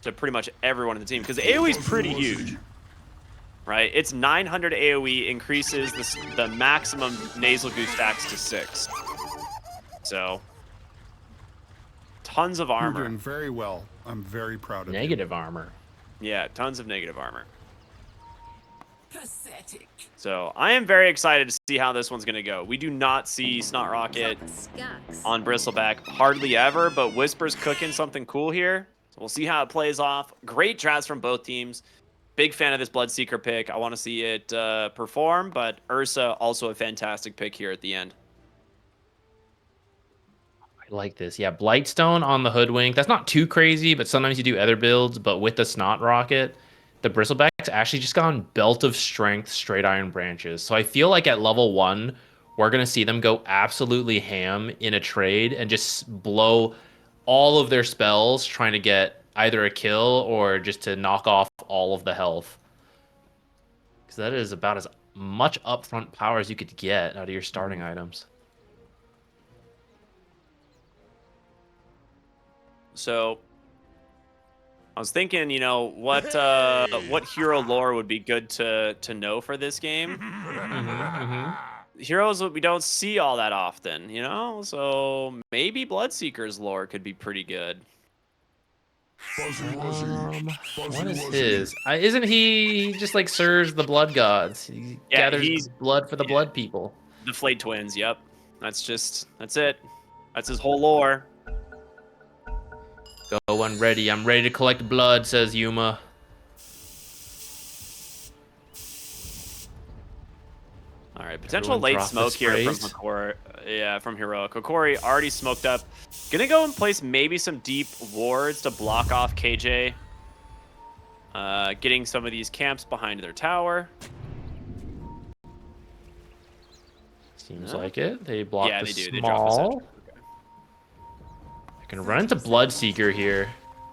to pretty much everyone in the team because AoE is pretty huge, right? It's 900 AoE increases the maximum nasal goose stacks to 6. So tons of armor. You're doing very well. I'm very proud of you. Negative armor. Yeah, tons of negative armor. Pathetic. So I am very excited to see how this one's going to go. We do not see Snot Rocket on Bristleback hardly ever, but Whisper's cooking something cool here. So we'll see how it plays off. Great drafts from both teams. Big fan of this Bloodseeker pick. I want to see it perform, but Ursa also a fantastic pick here at the end. I like this. Yeah, Blightstone on the Hoodwink. That's not too crazy, but sometimes you do other builds. But with the Snot Rocket, the Bristleback's actually just gone Belt of Strength, Straight Iron Branches. So I feel like at level 1, we're going to see them go absolutely ham in a trade and just blow all of their spells trying to get either a kill or just to knock off all of the health. Because that is about as much upfront power as you could get out of your starting items. So I was thinking, you know, what hero lore would be good to know for this game. Heroes that we don't see all that often, you know? So maybe Bloodseeker's lore could be pretty good. What is his? Isn't he just like serves the blood gods? He gathers blood for the blood people. The Flayed Twins, yep. That's it. That's his whole lore. Go when ready. I'm ready to collect blood, says Yuma. All right, potential late smoke here from Hokori. Yeah, from Heroic. Hokori already smoked up. Gonna go and place maybe some deep wards to block off KJ. Getting some of these camps behind their tower. Seems like it. They block the they do. small. They drop the center. I can run into Bloodseeker here.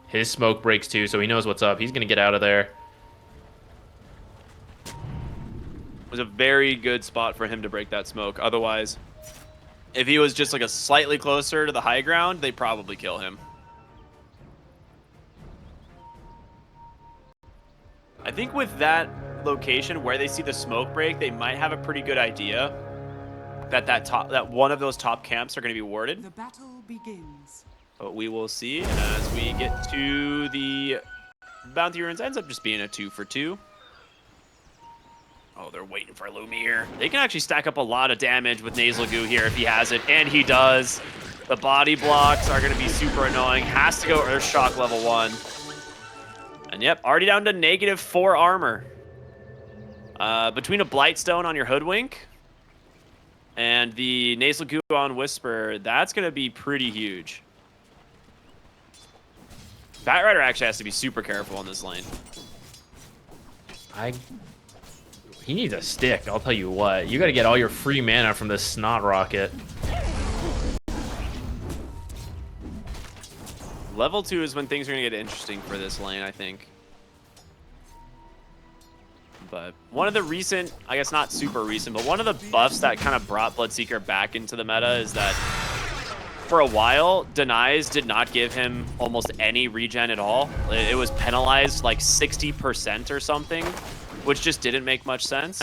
His smoke breaks too, so he knows what's up. He's gonna get out of there. It was a very good spot for him to break that smoke. Otherwise, if he was just like a slightly closer to the high ground, they'd probably kill him. I think with that location where they see the smoke break, they might have a pretty good idea that one of those top camps are going to be warded. The battle begins. But we will see as we get to the Bounty Ruins. Ends up just being a 2 for 2. Oh, they're waiting for Lumiere. They can actually stack up a lot of damage with Nasal Goo here if he has it, and he does. The body blocks are going to be super annoying. Has to go Earthshock level 1. And yep, already down to -4 armor. Between a Blightstone on your Hoodwink and the Nasal Goo on Whisper, that's going to be pretty huge. Batrider actually has to be super careful in this lane. He needs a stick, I'll tell you what. You gotta get all your free mana from this Snot Rocket. Level 2 is when things are gonna get interesting for this lane, I think. But one of the recent, I guess not super recent, but one of the buffs that kind of brought Bloodseeker back into the meta is that for a while, Denies did not give him almost any regen at all. It was penalized like 60% or something, which just didn't make much sense.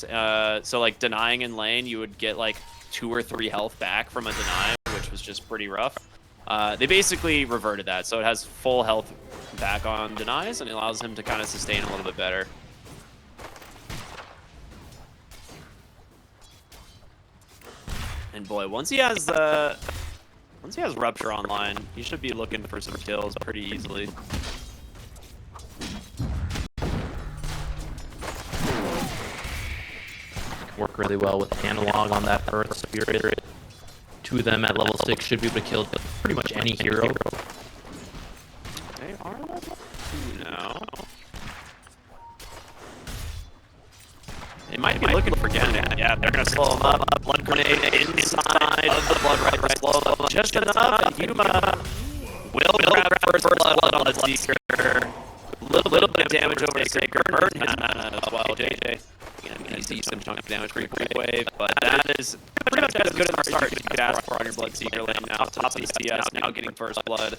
So like denying in lane, you would get like 2 or 3 health back from a deny, which was just pretty rough. They basically reverted that, so it has full health back on denies, and it allows him to kind of sustain a little bit better. And boy, once he has Rupture online, he should be looking for some kills pretty easily. Work really well with analog on that Earth Spirit. 2 of them at level 6 should be able to kill pretty much any hero. They are level 2 now. They might be looking for Gennett. Yeah, they're going to slow him up. Blood Grenade inside of the Blood Rider. Slow him up just enough. And Yuma will grab first blood on Bloodseeker. A little bit of damage over to Sacred. Burn his mana as well, JJ. You're going to see some chunk of damage pretty quick wave, but that is pretty much as good as a start you could ask for on your Bloodseeker lane now. Top of the CS, now getting first blood.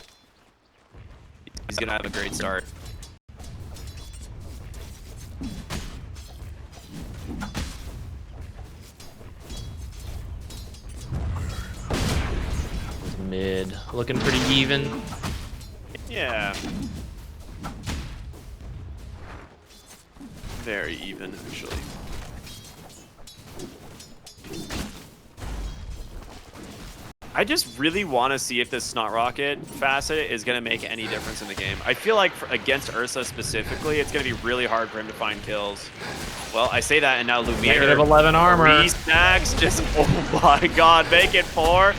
He's going to have a great start. Mid looking pretty even. Yeah. Very even, actually. I just really want to see if this Snot Rocket facet is going to make any difference in the game. I feel like against Ursa specifically, it's going to be really hard for him to find kills. Well, I say that, and now Lumiere. -11 armor. 3 stacks, just, oh my god, make it 4.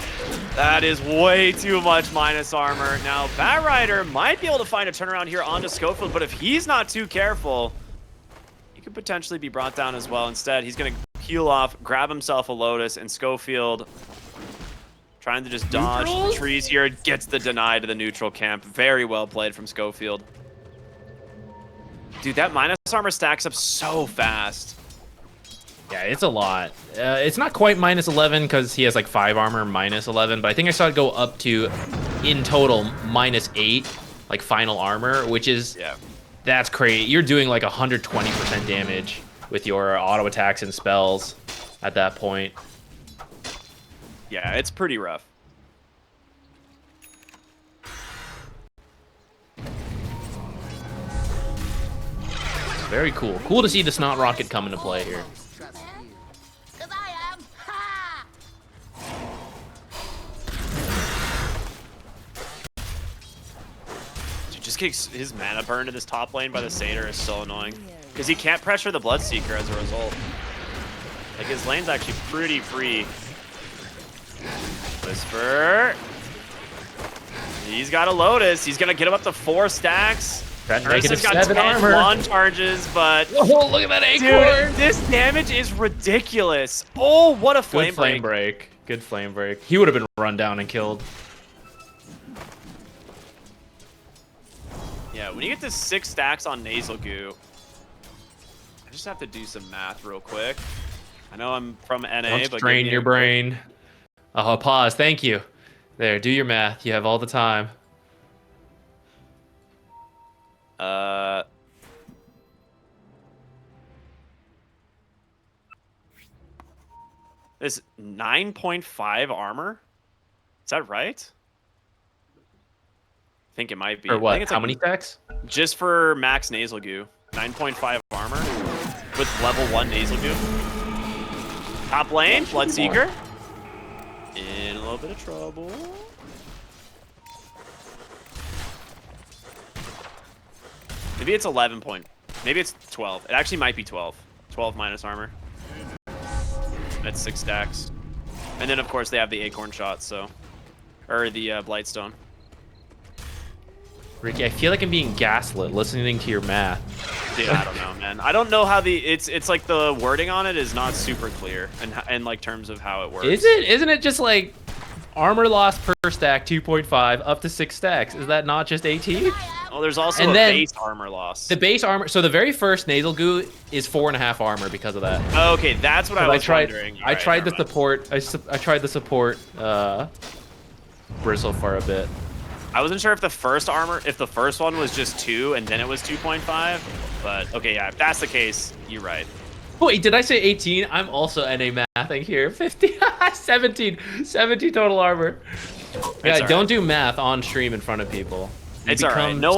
That is way too much minus armor. Now, Batrider might be able to find a turnaround here onto Schofield, but if he's not too careful, he could potentially be brought down as well. Instead, he's going to heal off, grab himself a Lotus, and Schofield trying to just dodge the trees here, gets the deny to the neutral camp. Very well played from Schofield. Dude, that minus armor stacks up so fast. Yeah, it's a lot. It's not quite -11 because he has like 5 armor -11, but I think I saw it go up to, in total, -8, like final armor, which is, that's crazy. You're doing like 120% damage with your auto attacks and spells at that point. Yeah, it's pretty rough. Very cool. Cool to see the Snot Rocket come into play here. Dude, just getting his mana burned in this top lane by the Satyr is so annoying. Because he can't pressure the Bloodseeker as a result. Like, his lane's actually pretty free. Whisper. He's got a Lotus. He's going to get him up to 4 stacks. Ursa's got 10 armor. launch charges, but... Oh, look at that acorn! Dude, this damage is ridiculous. Oh, what a flame break. Good flame break. He would have been run down and killed. Yeah, when you get to 6 stacks on Nasal Goo, I just have to do some math real quick. I know I'm from NA, Don't but strain your brain. Oh, pause. Thank you. There, do your math. You have all the time. This 9.5 armor? Is that right? I think it might be. Or what? I think it's How like, many stacks? just for max Nasal Goo. 9.5 armor with level 1 Nasal Goo. Top lane, Bloodseeker. In a little bit of trouble. Maybe it's 11 point. Maybe it's 12. It actually might be 12. 12 minus armor. That's 6 stacks. And then, of course, they have the Acorn shot, so... Or the Blightstone. Ricky, I feel like I'm being gaslit listening to your math. Dude, I don't know, man. I don't know how the... It's like the wording on it is not super clear in like, terms of how it works. Is it? Isn't it just like armor loss per stack 2.5 up to 6 stacks? Is that not just AT? Well, there's also and a then base armor loss. The base armor, so the very first Nasal Goo is 4.5 armor because of that. Oh, okay, that's what I was wondering. I tried the support. I tried the support bristle for a bit. I wasn't sure if the first one was just 2 and then it was 2.5, but okay, yeah, if that's the case, you're right. Wait, did I say 18? I'm also NA mathing here. 50, 17 total armor. Yeah, don't do math on stream in front of people. It's all right. No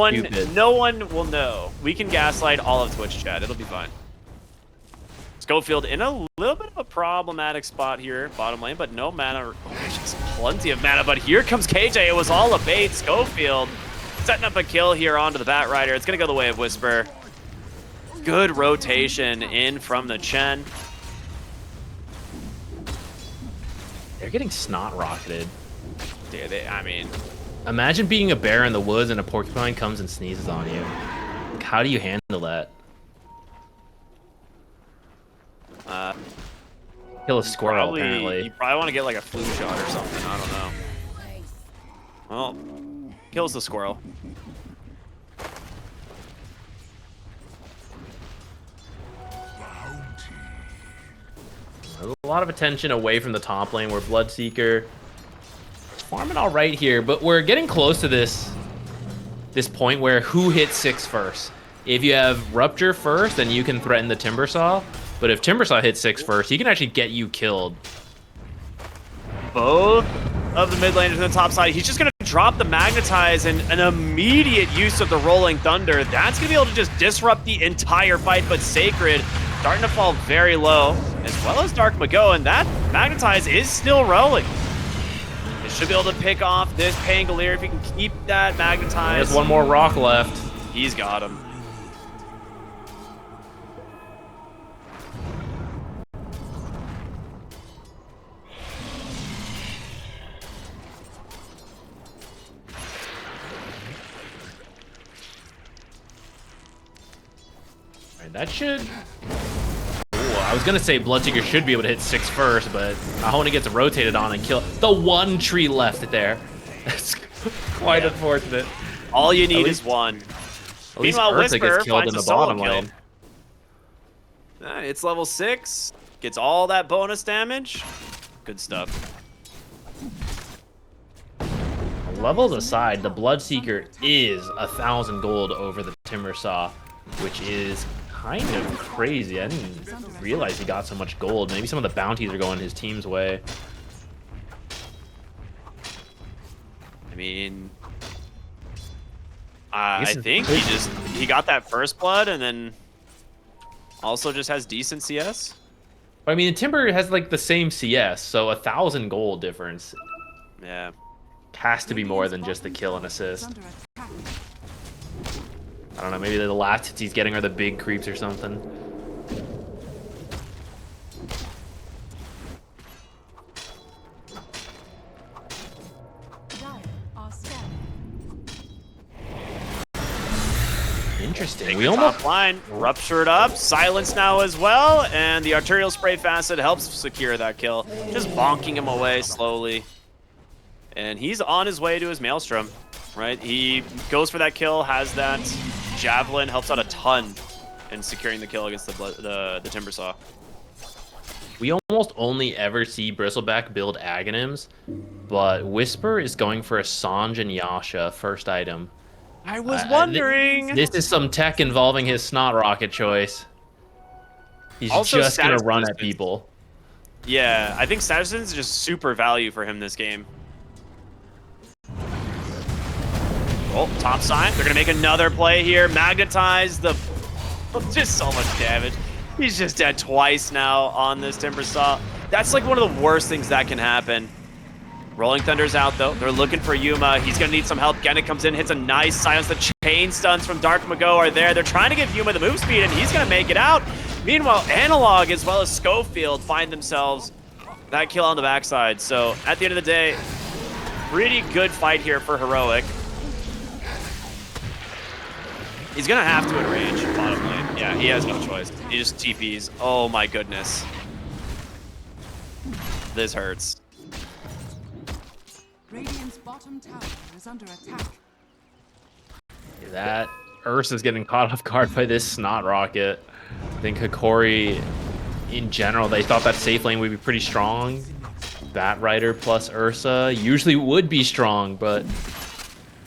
one will know. We can gaslight all of Twitch chat. It'll be fine. Schofield in a little bit of a problematic spot here, bottom lane, but no mana. Oh, just plenty of mana. But here comes KJ. It was all a bait. Schofield setting up a kill here onto the Batrider. It's gonna go the way of Whisper. Good rotation in from the Chen. They're getting snot rocketed. Yeah, I mean, imagine being a bear in the woods and a porcupine comes and sneezes on you. Like, how do you handle that? Kill a squirrel, apparently. You probably want to get like a flu shot or something. I don't know. Well, kills the squirrel. There's a lot of attention away from the top lane where Bloodseeker is farming all right here, but we're getting close to this point where who hits 6 first. If you have Rupture first, then you can threaten the Timbersaw. But if Timbersaw hits 6 first, he can actually get you killed. Both of the mid lane to the top side. He's just going to drop the Magnetize and an immediate use of the Rolling Thunder. That's going to be able to just disrupt the entire fight, but Sacred starting to fall very low, as well as Dark Mago, and that Magnetize is still rolling. It should be able to pick off this Pangolier if he can keep that Magnetize. There's one more rock left. He's got him. That should... Ooh, I was going to say Bloodseeker should be able to hit 6 first, but Mahoney gets rotated on and kill the one tree left there. That's quite unfortunate. All you need is one. Meanwhile, Ursa Whisper gets killed finds in a the solo bottom kill. lane. It's level 6. Gets all that bonus damage. Good stuff. Levels aside, the Bloodseeker is 1,000 gold over the Timbersaw, which is kind of crazy. I didn't realize he got so much gold. Maybe some of the bounties are going his team's way. I mean, I think he got that first blood and then also just has decent CS. I mean, Timber has like the same CS, so 1,000 gold difference. Yeah. Has to be more than just the kill and assist. I don't know, maybe the last hits he's getting are the big creeps or something. Interesting. We almost top line ruptured up, silence now as well, and the arterial spray facet helps secure that kill, just bonking him away slowly. And he's on his way to his Maelstrom, right? He goes for that kill, has that javelin, helps out a ton in securing the kill against the Timbersaw. We almost only ever see Bristleback build Aghanims, but Whisper is going for a Sanj and Yasha first item. I was wondering. This is some tech involving his Snot Rocket choice. He's also just going to run at people. Yeah, I think Statuson's just super value for him this game. Oh, top side. They're going to make another play here. Magnetize the... Just so much damage. He's just dead twice now on this Timbersaw. That's like one of the worst things that can happen. Rolling Thunder's out, though. They're looking for Yuma. He's going to need some help. Gennett comes in, hits a nice silence. The chain stuns from Dark Mago are there. They're trying to give Yuma the move speed, and he's going to make it out. Meanwhile, Analog as well as Schofield find themselves that kill on the backside. So, at the end of the day, pretty good fight here for Heroic. He's going to have to in range, bottom lane. Yeah, he has no choice. He just TPs. Oh my goodness. This hurts. Radiant's bottom tower is under attack. That Ursa's getting caught off guard by this Snot Rocket. I think Hokori, in general, they thought that safe lane would be pretty strong. Batrider plus Ursa usually would be strong, but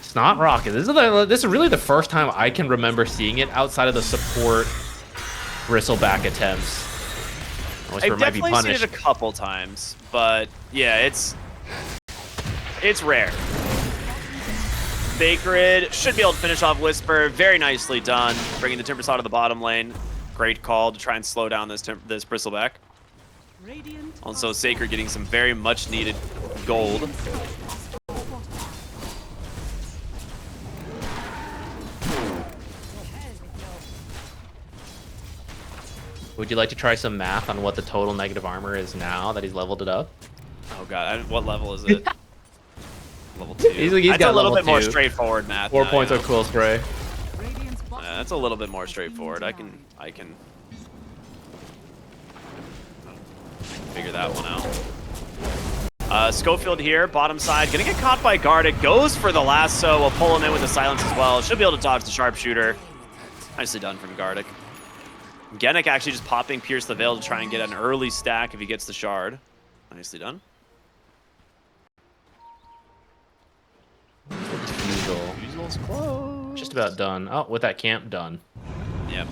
Snot Rocket. This is really the first time I can remember seeing it outside of the support Bristleback attempts. I've definitely seen it a couple times, but yeah, it's rare. Sacred should be able to finish off Whisper. Very nicely done, bringing the Timbersaw to the bottom lane. Great call to try and slow down this Bristleback. Also, Sacred getting some very much needed gold. Would you like to try some math on what the total negative armor is now that he's leveled it up? Oh god, what level is it? Level 2. He's that's got a little bit more 2. straightforward math. 4 now, points yeah. of cool spray. Yeah, that's a little bit more straightforward. I can figure that one out. Schofield here, bottom side, gonna get caught by Gardic. Goes for the lasso. We'll pull him in with the silence as well. Should be able to dodge the sharpshooter. Nicely done from Gardic. Gennett actually just popping Pierce the Veil to try and get an early stack if he gets the shard. Nicely done. Diffusal's close. Just about done. Oh, with that camp done. Yep.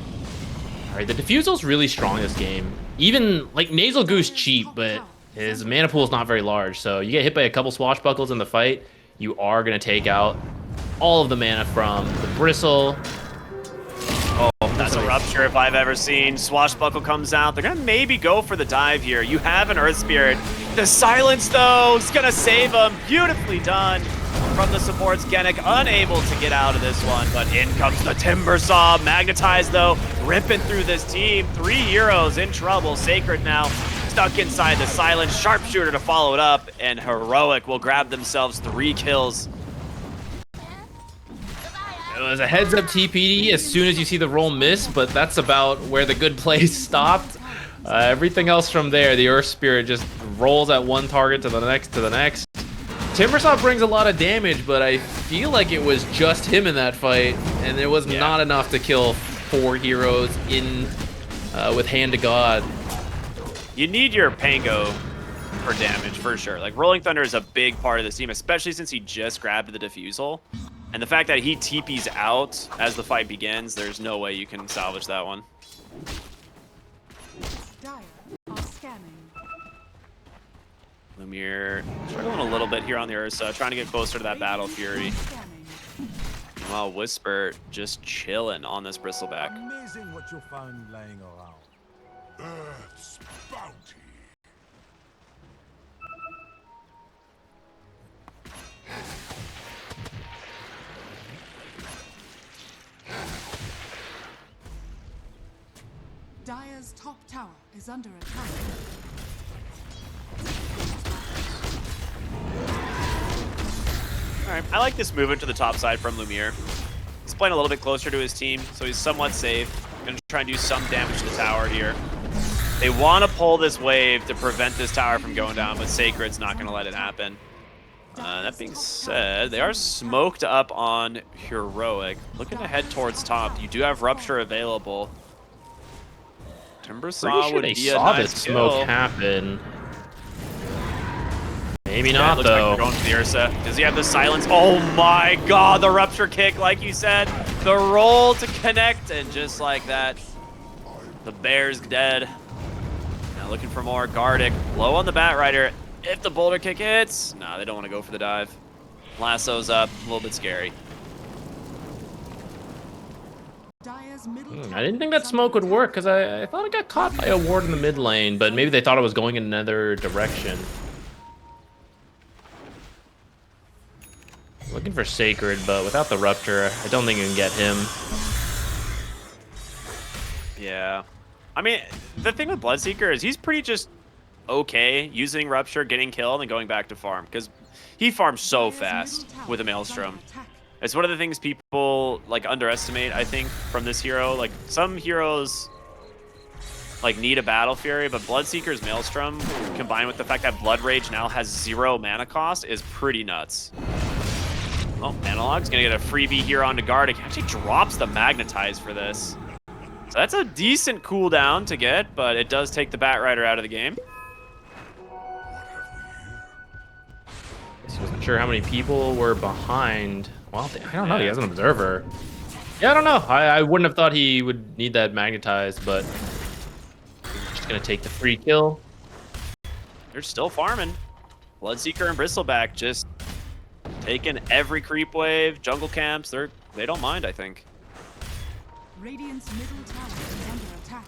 All right, the Diffusal's really strong this game. Even, like, Nasal Goose cheap, but his mana pool is not very large. So you get hit by a couple swashbuckles in the fight, you are going to take out all of the mana from the Bristle. Oh, that's a rupture if I've ever seen. Swashbuckle comes out. They're going to maybe go for the dive here. You have an Earth Spirit. The silence, though, is going to save him. Beautifully done from the supports. Genic unable to get out of this one, but in comes the Timber Saw. Magnetized, though, ripping through this team. 3 heroes in trouble. Sacred now stuck inside the silence. Sharpshooter to follow it up, and Heroic will grab themselves 3 kills. It was a heads-up TPD as soon as you see the roll miss, but that's about where the good plays stopped. Everything else from there, the Earth Spirit just rolls at one target to the next to the next. Timbersaw brings a lot of damage, but I feel like it was just him in that fight, and it was not enough to kill 4 heroes in with Hand to God. You need your Pango for damage, for sure. Like, Rolling Thunder is a big part of this team, especially since he just grabbed the Diffusal. And the fact that he TPs out as the fight begins, there's no way you can salvage that one. Dire are scanning. Lumiere struggling a little bit here on the Ursa, trying to get closer to that Battle Fury. Scanning. Meanwhile, Whisper just chilling on this Bristleback. Amazing what you'll find laying around. Earth's bounty. Dire's top tower is under attack. All right, I like this movement to the top side from Lumiere. He's playing a little bit closer to his team, so he's somewhat safe. Gonna try and do some damage to the tower here. They want to pull this wave to prevent this tower from going down, but Sacred's not going to let it happen. That being said, they are smoked up on Heroic. Looking to head towards top. You do have Rupture available. Timber Saw would be a nice smoke kill. happen. Maybe Yeah, not, it looks though. like they're going for the Ursa. Does he have the silence? Oh my god, the Rupture kick, like you said. The roll to connect, and just like that, the Bear's dead. Now looking for more. Gardic, low on the Bat Rider. If the Boulder kick hits, nah, they don't want to go for the dive. Lasso's up, a little bit scary. Dire's middle I tower didn't think that is smoke would under work because I thought it got caught by a ward in the mid lane, but maybe they thought it was going in another direction. Looking for Sacred, but without the Rupture, I don't think you can get him. Yeah. I mean, the thing with Bloodseeker is he's pretty just okay using Rupture, getting killed, and going back to farm, because he farms so Dire's fast middle tower with a is Maelstrom. under attack. It's one of the things people like underestimate, I think, from this hero. Like, some heroes like need a Battle Fury, but Bloodseeker's Maelstrom, combined with the fact that Blood Rage now has 0 mana cost, is pretty nuts. Oh, Analog's gonna get a freebie here onto Gardic. He actually drops the Magnetize for this. So that's a decent cooldown to get, but it does take the Bat Rider out of the game. I wasn't sure how many people were behind. Well, I don't know. He has an Observer. Yeah, I don't know. I wouldn't have thought he would need that Magnetized, but just going to take the free kill. They're still farming. Bloodseeker and Bristleback just taking every creep wave, jungle camps. They don't mind, I think. Radiant's middle tower is under attack.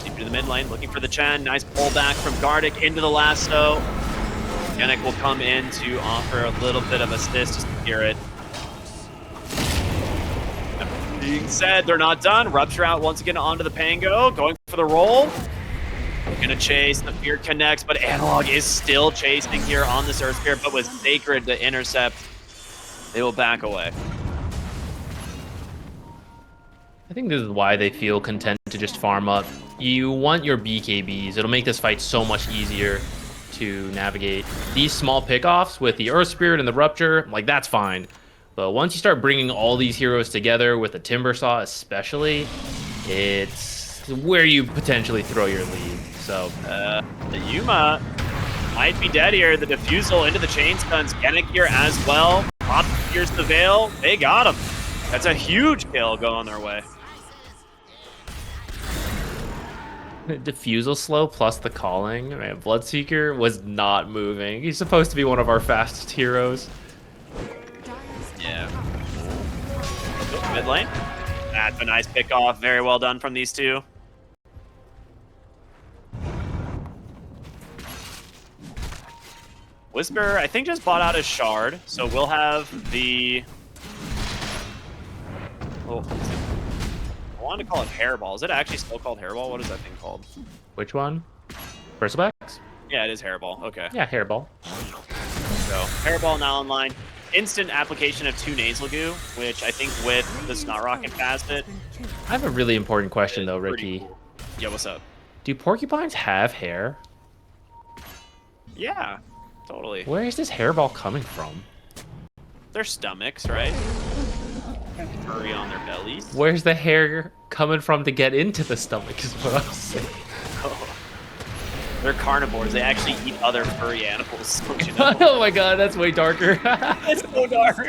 Deep to the mid lane, looking for the Chen. Nice pullback from Gardic into the Lasso. Genic will come in to offer a little bit of assist to secure it. That being said, they're not done. Rupture out once again onto the Pango, going for the roll. Gonna chase, the Fear connects, but Analog is still chasing here on this Earth Spirit, but with Sacred to intercept, they will back away. I think this is why they feel content to just farm up. You want your BKBs. It'll make this fight so much easier to navigate. These small pickoffs with the Earth Spirit and the Rupture, like, that's fine. But once you start bringing all these heroes together with the Timber Saw especially, it's where you potentially throw your lead. So The Yuma might be dead here. The Diffusal into the Chain Stuns. Genic here as well. Pop pierce the Veil. They got him. That's a huge kill going their way. Diffusal slow plus the calling. Man, Bloodseeker was not moving. He's supposed to be one of our fastest heroes. Yeah. Mid lane. That's a nice pick off. Very well done from these two. Whisper, I think, just bought out his shard, so we'll have the... Oh, I wanted to call it Hairball. Is it actually still called Hairball? What is that thing called? Which one? Bristlebacks? Yeah, it is Hairball. Okay. Yeah, Hairball. So, Hairball now online. Instant application of 2 Nasal Goo, which I think with the Snot Rocket Facet... I have a really important question, though, Ricky. Cool. Yeah, what's up? Do porcupines have hair? Yeah, totally. Where is this hairball coming from? Their stomachs, right? Furry on their bellies. Where's the hair coming from to get into the stomach is what I'm saying. Oh. They're carnivores. They actually eat other furry animals. Don't you know? Oh my god, that's way darker. It's so dark.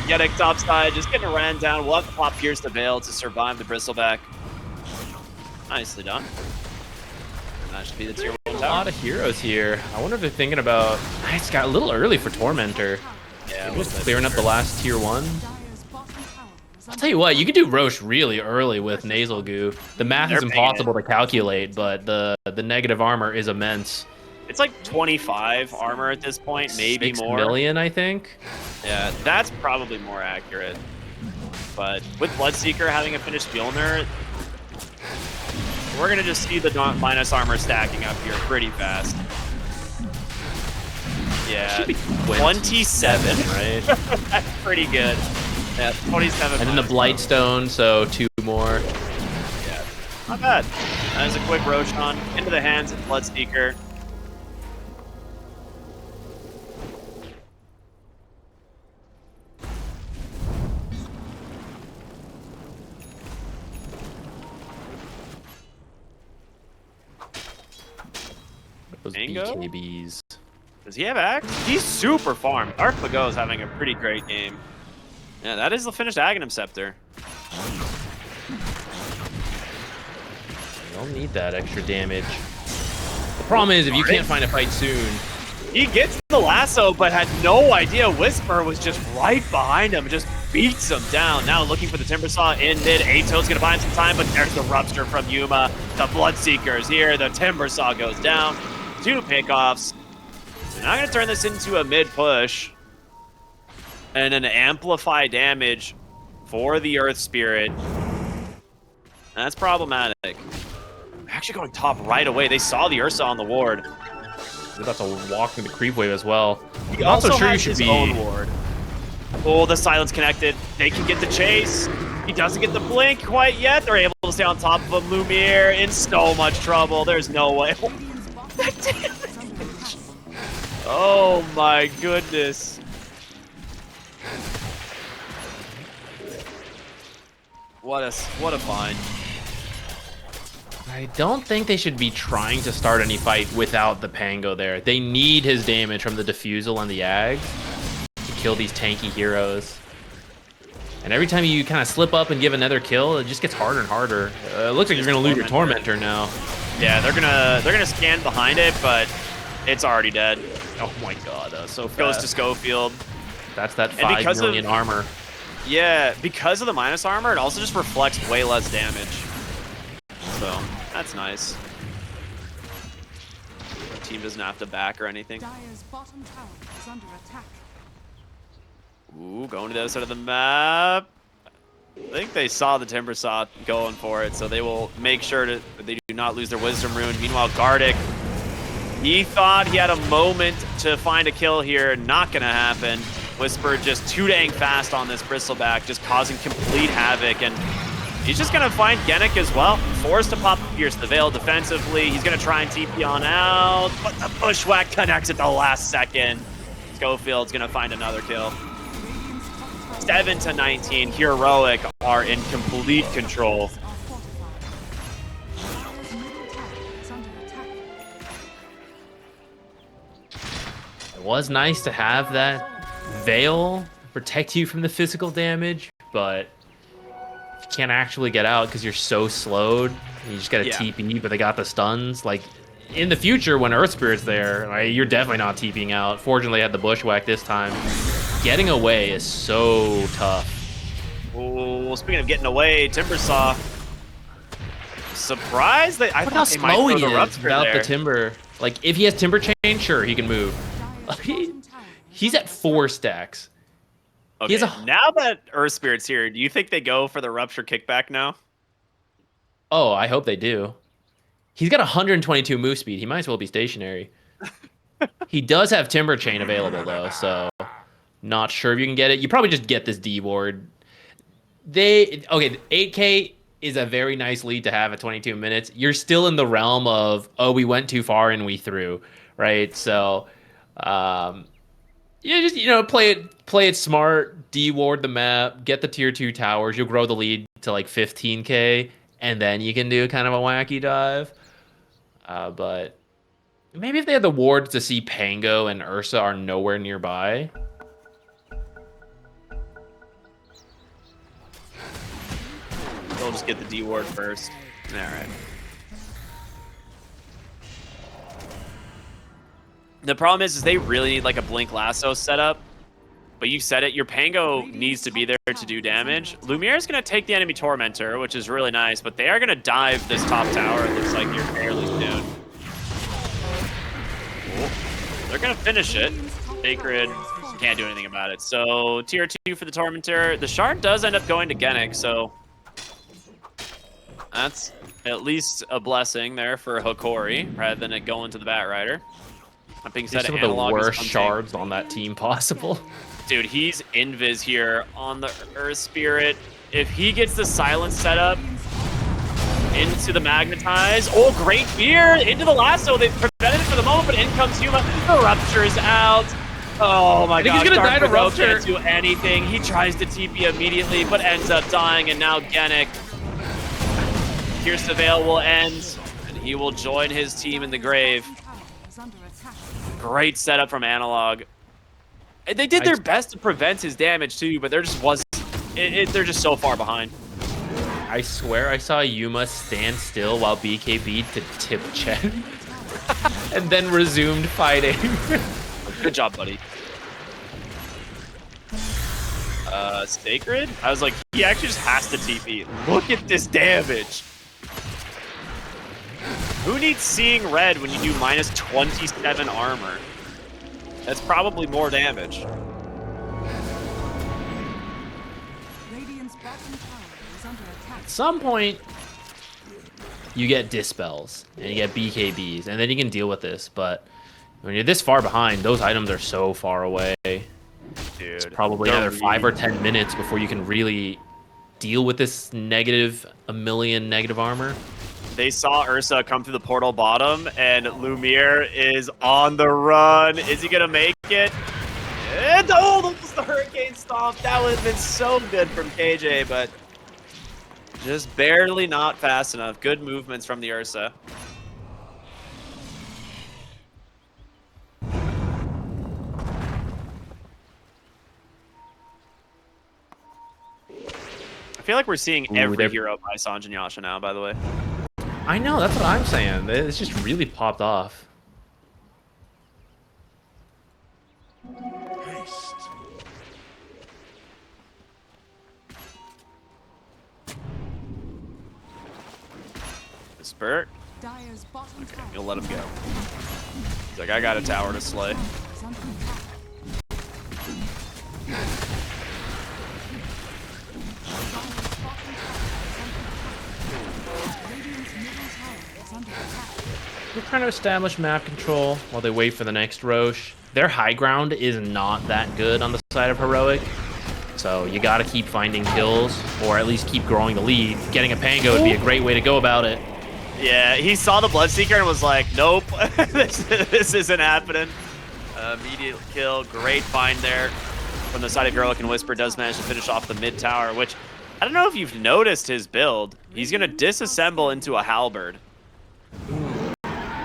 Getting topside, just getting ran down. We'll have to pop Pierce the Veil to survive the Bristleback. Nicely done. That should be the tier 1 A tower. lot of heroes here. I wonder if they're thinking about... It's got a little early for Tormentor. Yeah, Just clearing up the last tier 1. I'll tell you what, you could do Roche really early with Nasal Goo. The math is They're impossible to calculate, but the negative armor is immense. It's like 25 armor at this point, maybe 6 more. million, I think. Yeah, that's probably more accurate. But with Bloodseeker having a finished Mjolnir, we're going to just see the minus armor stacking up here pretty fast. Yeah, Should be 27, right? That's pretty good. Yeah, 27. And then the Blightstone, so 2 more. Yeah, not bad. That is a quick Roshan into the hands of Bloodseeker. Those Mango? BKBs. Does he have Axe? He's super farmed. Dark Mago is having a pretty great game. Yeah, that is the finished Aghanim Scepter. You don't need that extra damage. The problem is, if you can't find a fight soon... He gets the lasso, but had no idea Whisper was just right behind him. Just beats him down. Now looking for the Timbersaw in mid. Ato's going to buy him some time, but there's the Rupture from Yuma. The Bloodseeker's here. The Timbersaw goes down. 2 pickoffs. They're not going to turn this into a mid push. And an amplify damage for the Earth Spirit. That's problematic. Actually going top right away. They saw the Ursa on the ward. They're about to walk through the creep wave as well. He I'm also not so sure you has should his be... own ward. Oh, the silence connected. They can get the chase. He doesn't get the blink quite yet. They're able to stay on top of him. Lumiere in so much trouble. There's no way. Oh my goodness. What a find. I don't think they should be trying to start any fight without the Pango there. They need his damage from the Diffusal and the Ag to kill these tanky heroes. And every time you kind of slip up and give another kill, it just gets harder and harder. It looks like you're gonna lose your Tormentor now. Yeah, they're gonna scan behind it, but it's already dead. Oh my god, that was so fast. Goes to Schofield. That's that And 5 because million armor. Yeah, because of the minus armor, it also just reflects way less damage. So, that's nice. The team doesn't have to back or anything. Dire's bottom tower is under attack. Ooh, going to the other side of the map. I think they saw the Timbersaw going for it, so they will make sure that they do not lose their Wisdom Rune. Meanwhile, Gardic, he thought he had a moment to find a kill here. Not going to happen. Whisper just too dang fast on this Bristleback, just causing complete havoc. And he's just going to find Genic as well. Forced to pop Pierce the Veil defensively. He's going to try and TP on out, but the Bushwhack connects at the last second. Schofield's going to find another kill. 7 to 19, Heroic are in complete control. Dire's middle tower is under attack. It was nice to have that Veil protect you from the physical damage, but you can't actually get out because you're so slowed. You just got a Yeah. TP, but they got the stuns. Like, in the future, when Earth Spirit's there, like, you're definitely not TPing out. Fortunately, I had the Bushwhack this time. Getting away is so tough. Oh, speaking of getting away, Timbersaw. Surprised that I Look thought how they might slow throw he the is Rupture without there. the Timber. Like, if he has Timber Chain, sure, he can move. He's at 4 stacks. Okay, He has a... now that Earth Spirit's here, do you think they go for the Rupture kickback now? Oh, I hope they do. He's got 122 move speed. He might as well be stationary. He does have Timber Chain available, though, so not sure if you can get it. You probably just get this D ward. Okay, 8K is a very nice lead to have at 22 minutes. You're still in the realm of, oh, we went too far and we threw, right? So, yeah, just play it smart, D-ward the map, get the tier 2 towers. You'll grow the lead to like 15K, and then you can do kind of a wacky dive. But maybe if they had the wards to see Pango and Ursa are nowhere nearby. They'll just get the D ward first. All right. The problem is they really need like a Blink Lasso setup. But you said it, your Pango needs to be there to do damage. Lumiere's going to take the enemy Tormentor, which is really nice, but they are going to dive this top tower. It looks like you're barely doing. They're going to finish it. Sacred can't do anything about it. So tier 2 for the Tormentor. The Shard does end up going to Genic, so that's at least a blessing there for Hokori, rather than it going to the Batrider. That being said, Some of the Analog is worst something. shards on that team possible. Dude, he's invis here on the Earth Spirit. If he gets the silence set up into the Magnetize, oh, great fear into the lasso. They've prevented it for the moment, but in comes Yuma. The Rupture is out. Oh my god, he's gonna die to Rupture. Can't do anything. He tries to TP immediately, but ends up dying, and now Genic. Here's the Veil will end, and he will join his team in the grave. Great setup from Analog. And they did their best to prevent his damage too, but there just wasn't. They're just so far behind. I swear I saw Yuma stand still while BKB to tip check, and then resumed fighting. Good job, buddy. Sacred? I was like, he actually just has to TP. Look at this damage. Who needs seeing red when you do minus 27 armor? That's probably more damage. At some point, you get Dispels, and you get BKBs, and then you can deal with this, but when you're this far behind, those items are so far away. Dude, it's probably another 5 or 10 minutes before you can really deal with this a million negative armor. They saw Ursa come through the portal bottom, and Lumiere is on the run. Is he gonna make it? And oh, that was the Hurricane Stomp. That would have been so good from KJ, but just barely not fast enough. Good movements from the Ursa. I feel like we're seeing every hero by Sanj and Yasha now, by the way. I know, that's what I'm saying. It's just really popped off. Haste. Spurt. Okay, you'll let him go. He's like, I got a tower to slay. We're trying to establish map control while they wait for the next Roche. Their high ground is not that good on the side of Heroic, so you gotta keep finding kills, or at least keep growing the lead. Getting a Pango would be a great way to go about it. Yeah, he saw the Bloodseeker and was like, nope, this isn't happening. Immediate kill, great find there from the side of Heroic, and Whisper does manage to finish off the mid tower, which, I don't know if you've noticed his build. He's gonna disassemble into a Halberd.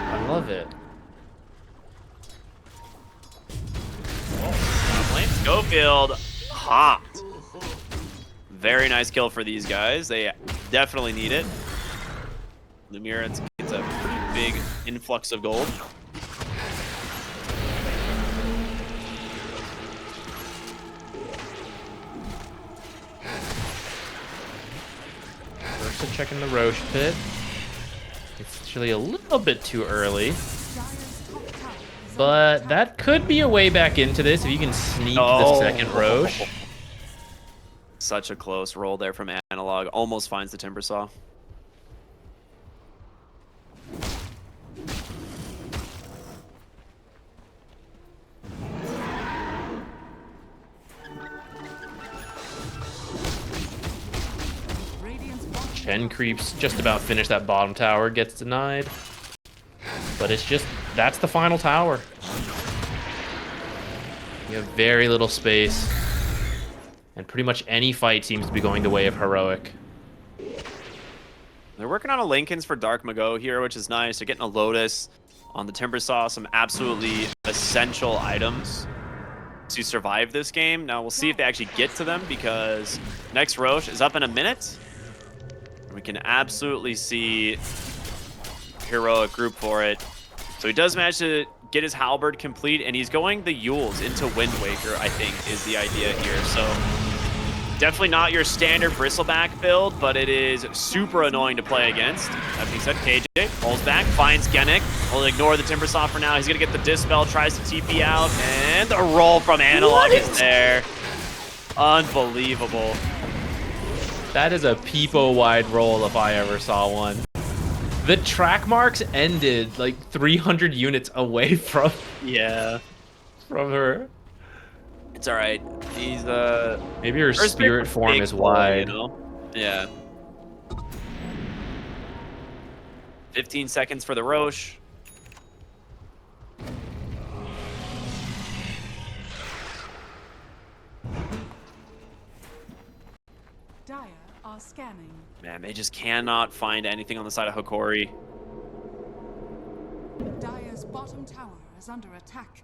I love it. Flame Schofield, hot. Very nice kill for these guys. They definitely need it. Lumiere gets a pretty big influx of gold. First checking the Roche pit. It's actually a little bit too early. But that could be a way back into this if you can sneak the second Roche. Such a close roll there from Analog. Almost finds the Timber Saw. Chen creeps just about finish that bottom tower, gets denied. But it's just, that's the final tower. You have very little space. And pretty much any fight seems to be going the way of Heroic. They're working on a Lincolns for Dark Mago here, which is nice. They're getting a Lotus on the Timber Saw, some absolutely essential items to survive this game. Now we'll see if they actually get to them, because next Roche is up in a minute. We can absolutely see Heroic group for it. So he does manage to get his Halberd complete, and he's going the Yules into Wind Waker, I think, is the idea here. So definitely not your standard Bristleback build, but it is super annoying to play against. That being said, KJ pulls back, finds Genic. We'll ignore the Timber Saw for now. He's going to get the Dispel, tries to TP out, and the roll from Analog is there. Unbelievable. That is a peepo-wide roll if I ever saw one. The track marks ended like 300 units away from her. It's all right. He's maybe her spirit form is wide. You know? Yeah. 15 seconds for the Roche. Dire are scanning. Man, they just cannot find anything on the side of Hokori. Dire's bottom tower is under attack.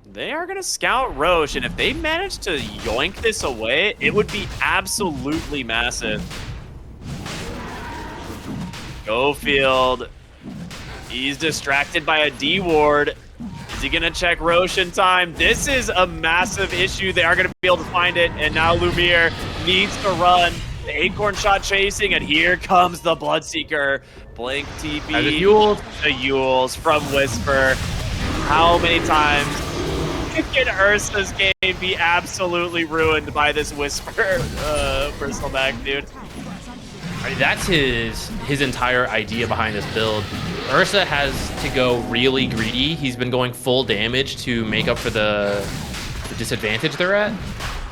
They are going to scout Roche, and if they manage to yoink this away, it would be absolutely massive. Gofield. He's distracted by a D-ward. Is he going to check Roche in time? This is a massive issue. They are going to be able to find it, and now Lumiere needs to run. The Acorn shot chasing, and here comes the Bloodseeker. Blink TP. The Yules. The Yules from Whisper. How many times can Ursa's game be absolutely ruined by this Whisper Bristleback, dude? I mean, that's his entire idea behind this build. Ursa has to go really greedy. He's been going full damage to make up for the disadvantage they're at.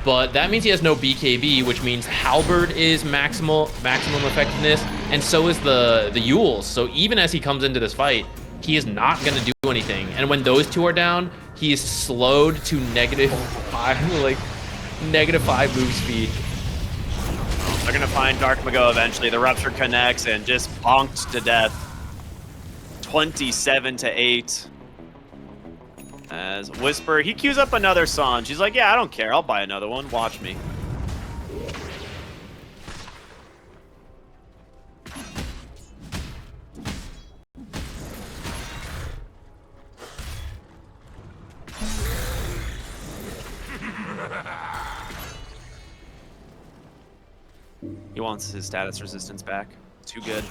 But that means he has no BKB, which means Halberd is maximum effectiveness, and so is the Yules. So even as he comes into this fight, he is not going to do anything. And when those two are down, he is slowed to -5 move speed. They're going to find Dark Mago eventually. The Rupture connects and just bonked to death. 27-8. As Whisper, he queues up another Sange. She's like, yeah, I don't care. I'll buy another one. Watch me. He wants his status resistance back. Too good.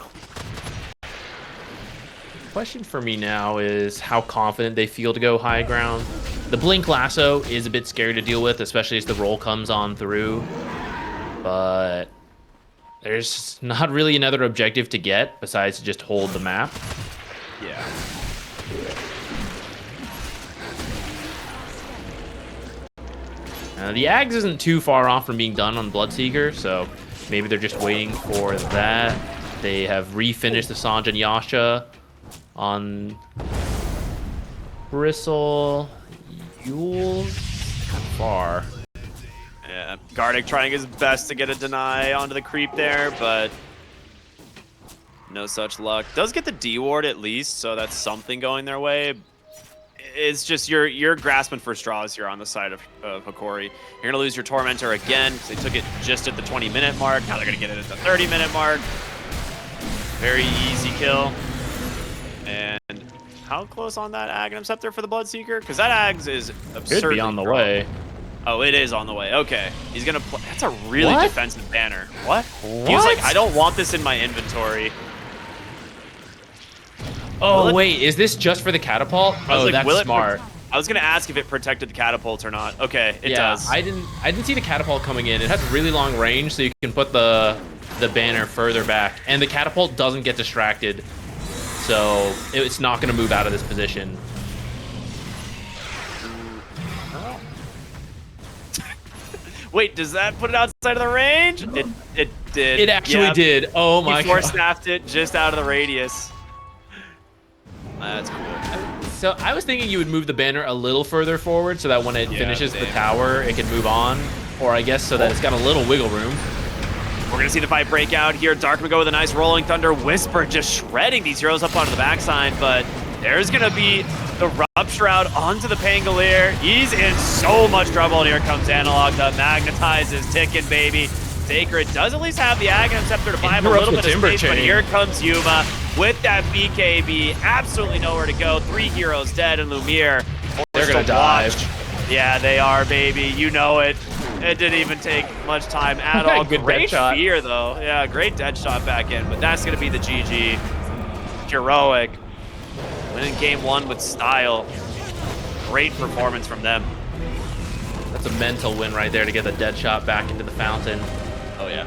Question for me now is how confident they feel to go high ground. The Blink Lasso is a bit scary to deal with, especially as the roll comes on through. But there's not really another objective to get besides to just hold the map. Yeah. The Ags isn't too far off from being done on Bloodseeker, so maybe they're just waiting for that. They have refinished the Sange and Yasha on Bristle. Yules, kind of far. Yeah, Gardic trying his best to get a deny onto the creep there, but no such luck. Does get the D-ward at least, so that's something going their way. It's just you're grasping for straws here on the side of Hokori. You're going to lose your Tormentor again because they took it just at the 20-minute mark. Now they're going to get it at the 30-minute mark. Very easy kill. And how close on that Aghanim Scepter for the Bloodseeker? Because that Ags is absurdly Could be on the strong. way. Oh, it is on the way. Okay. He's going to play. That's a really What? defensive banner. What? He was like, I don't want this in my inventory. Oh, wait. Is this just for the catapult? Oh, like, that's smart. I was going to ask if it protected the catapult or not. Okay, it does. I didn't see the catapult coming in. It has really long range, so you can put the banner further back. And the catapult doesn't get distracted. So it's not going to move out of this position. Wait, does that put it outside of the range? It did. It actually did. Oh my god. He force-snapped it just out of the radius. That's cool. So I was thinking you would move the banner a little further forward so that when it finishes the tower, it can move on. Or I guess so that it's got a little wiggle room. We're going to see the fight break out here. Darkmago with a nice Rolling Thunder Whisper just shredding these heroes up onto the backside, but there's going to be the Rupture out onto the Pangolier. He's in so much trouble, and here comes Analog. The Magnetize is ticking, baby. Sacred does at least have the Aghanim Scepter to buy him a little bit of space, but here comes Yuma with that BKB. Absolutely nowhere to go. 3 heroes dead, and Lumiere. They're going to dive. Yeah, they are, baby. You know it. It didn't even take much time at all. Good great dead fear, though. Yeah, great dead shot back in, but that's going to be the GG. Heroic. Winning game 1 with style. Great performance from them. That's a mental win right there to get the dead shot back into the fountain. Oh, yeah.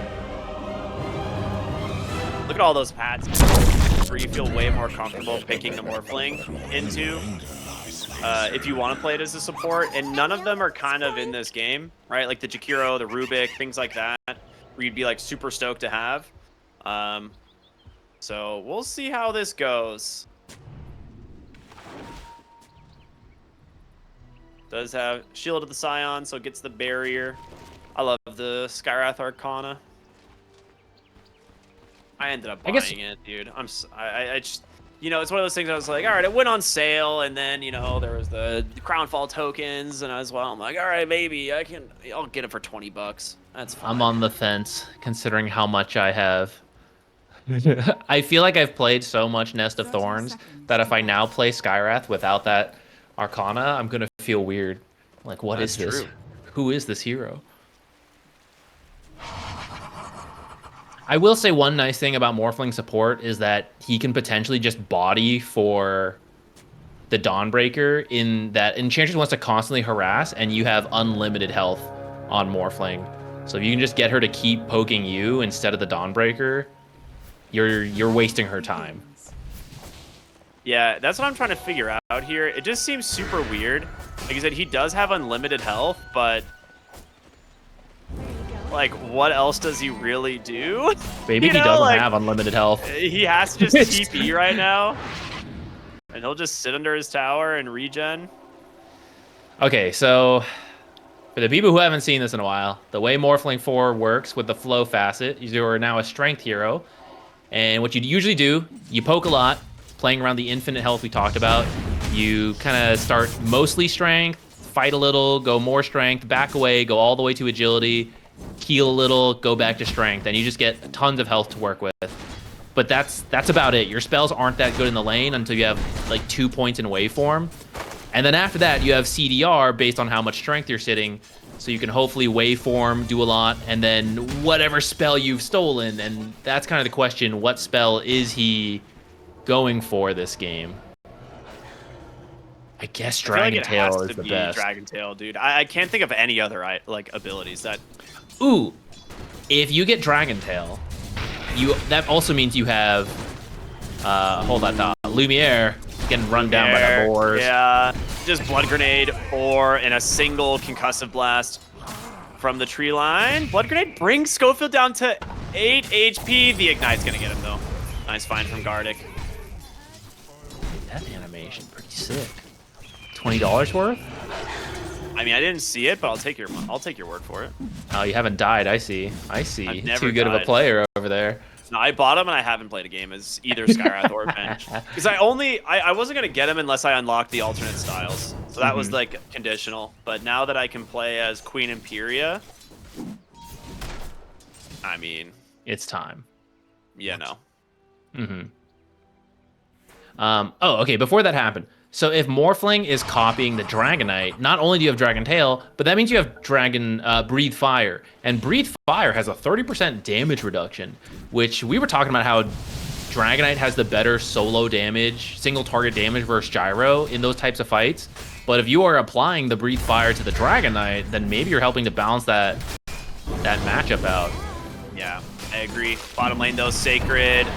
Look at all those pads where you feel way more comfortable picking the Morphling into if you want to play it as a support, and none of them are kind of in this game, right? Like the Jakiro, the Rubik, things like that, where you'd be like super stoked to have. So we'll see how this goes. Does have Shield of the Scion, so gets the barrier. I love the Skywrath Arcana. I ended up buying it, dude. I just, you know, it's one of those things I was like, all right, it went on sale, and then, you know, there was the Crownfall tokens, and as well, I'm like, all right, maybe I'll get it for $20. That's fine. I'm on the fence, considering how much I have. I feel like I've played so much Nest of Thorns that if I now play Skywrath without that Arcana, I'm gonna feel weird. Like, what is this? True. Who is this hero? I will say one nice thing about Morphling support is that he can potentially just body for the Dawnbreaker in that Enchantress wants to constantly harass, and you have unlimited health on Morphling. So if you can just get her to keep poking you instead of the Dawnbreaker, you're wasting her time. Yeah, that's what I'm trying to figure out here. It just seems super weird. Like I said, he does have unlimited health, but like, what else does he really do? Maybe he doesn't have unlimited health. He has to just TP right now, and he'll just sit under his tower and regen. Okay, so for the people who haven't seen this in a while, the way Morphling 4 works with the flow facet, you are now a strength hero, and what you usually do, you poke a lot, playing around the infinite health we talked about. You kind of start mostly strength, fight a little, go more strength, back away, go all the way to agility, heal a little, go back to strength, and you just get tons of health to work with. But that's about it. Your spells aren't that good in the lane until you have like 2 points in waveform. And then after that, you have CDR based on how much strength you're sitting, so you can hopefully waveform, do a lot, and then whatever spell you've stolen. And that's kind of the question, what spell is he going for this game? I guess Dragon Tail is the best. Dragon Tail, dude. I can't think of any other like abilities that. Ooh, if you get Dragon Tail, that also means you have hold that thought. Lumiere getting run down by the boars. Yeah, just Blood Grenade or in a single concussive blast from the tree line. Blood Grenade brings Schofield down to 8 HP. The Ignite's gonna get him though. Nice find from Gardic. That animation pretty sick. $20 worth? I mean, I didn't see it, but I'll take your word for it. Oh, you haven't died. I see. I've never Too good of a player over there. No, I bought him and I haven't played a game as either Skywrath or Bench. Because I wasn't gonna get him unless I unlocked the alternate styles. So that was like conditional. But now that I can play as Queen Imperia, I mean, it's time. Yeah, no. Mm-hmm. Oh, okay. Before that happened, so if Morphling is copying the Dragonite, not only do you have Dragon Tail, but that means you have Dragon Breathe Fire, and Breathe Fire has a 30% damage reduction, which we were talking about how Dragonite has the better solo damage, single target damage versus Gyro in those types of fights. But if you are applying the Breathe Fire to the Dragonite, then maybe you're helping to balance that matchup out. Yeah, I agree. Bottom lane though, Sacred.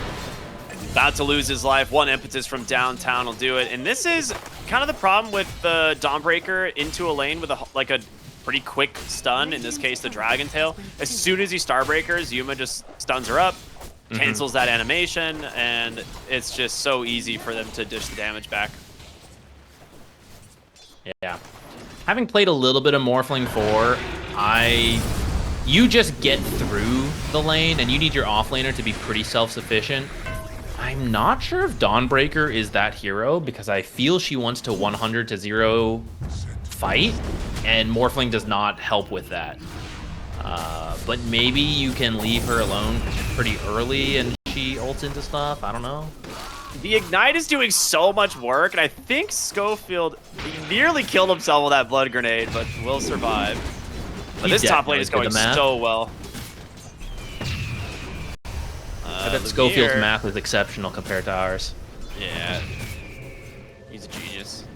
About to lose his life. One impetus from downtown will do it. And this is kind of the problem with the Dawnbreaker into a lane with a pretty quick stun. In this case, the Dragon Tail. As soon as he Starbreakers, Yuma just stuns her up, cancels that animation, and it's just so easy for them to dish the damage back. Yeah. Having played a little bit of Morphling 4, you just get through the lane, and you need your offlaner to be pretty self-sufficient. I'm not sure if Dawnbreaker is that hero, because I feel she wants to 100 to 0 fight, and Morphling does not help with that. But maybe you can leave her alone pretty early and she ults into stuff. I don't know. The Ignite is doing so much work, and I think Schofield nearly killed himself with that blood grenade, but will survive. But this top lane is going so well. I bet Schofield's math is exceptional compared to ours. Yeah. He's a genius.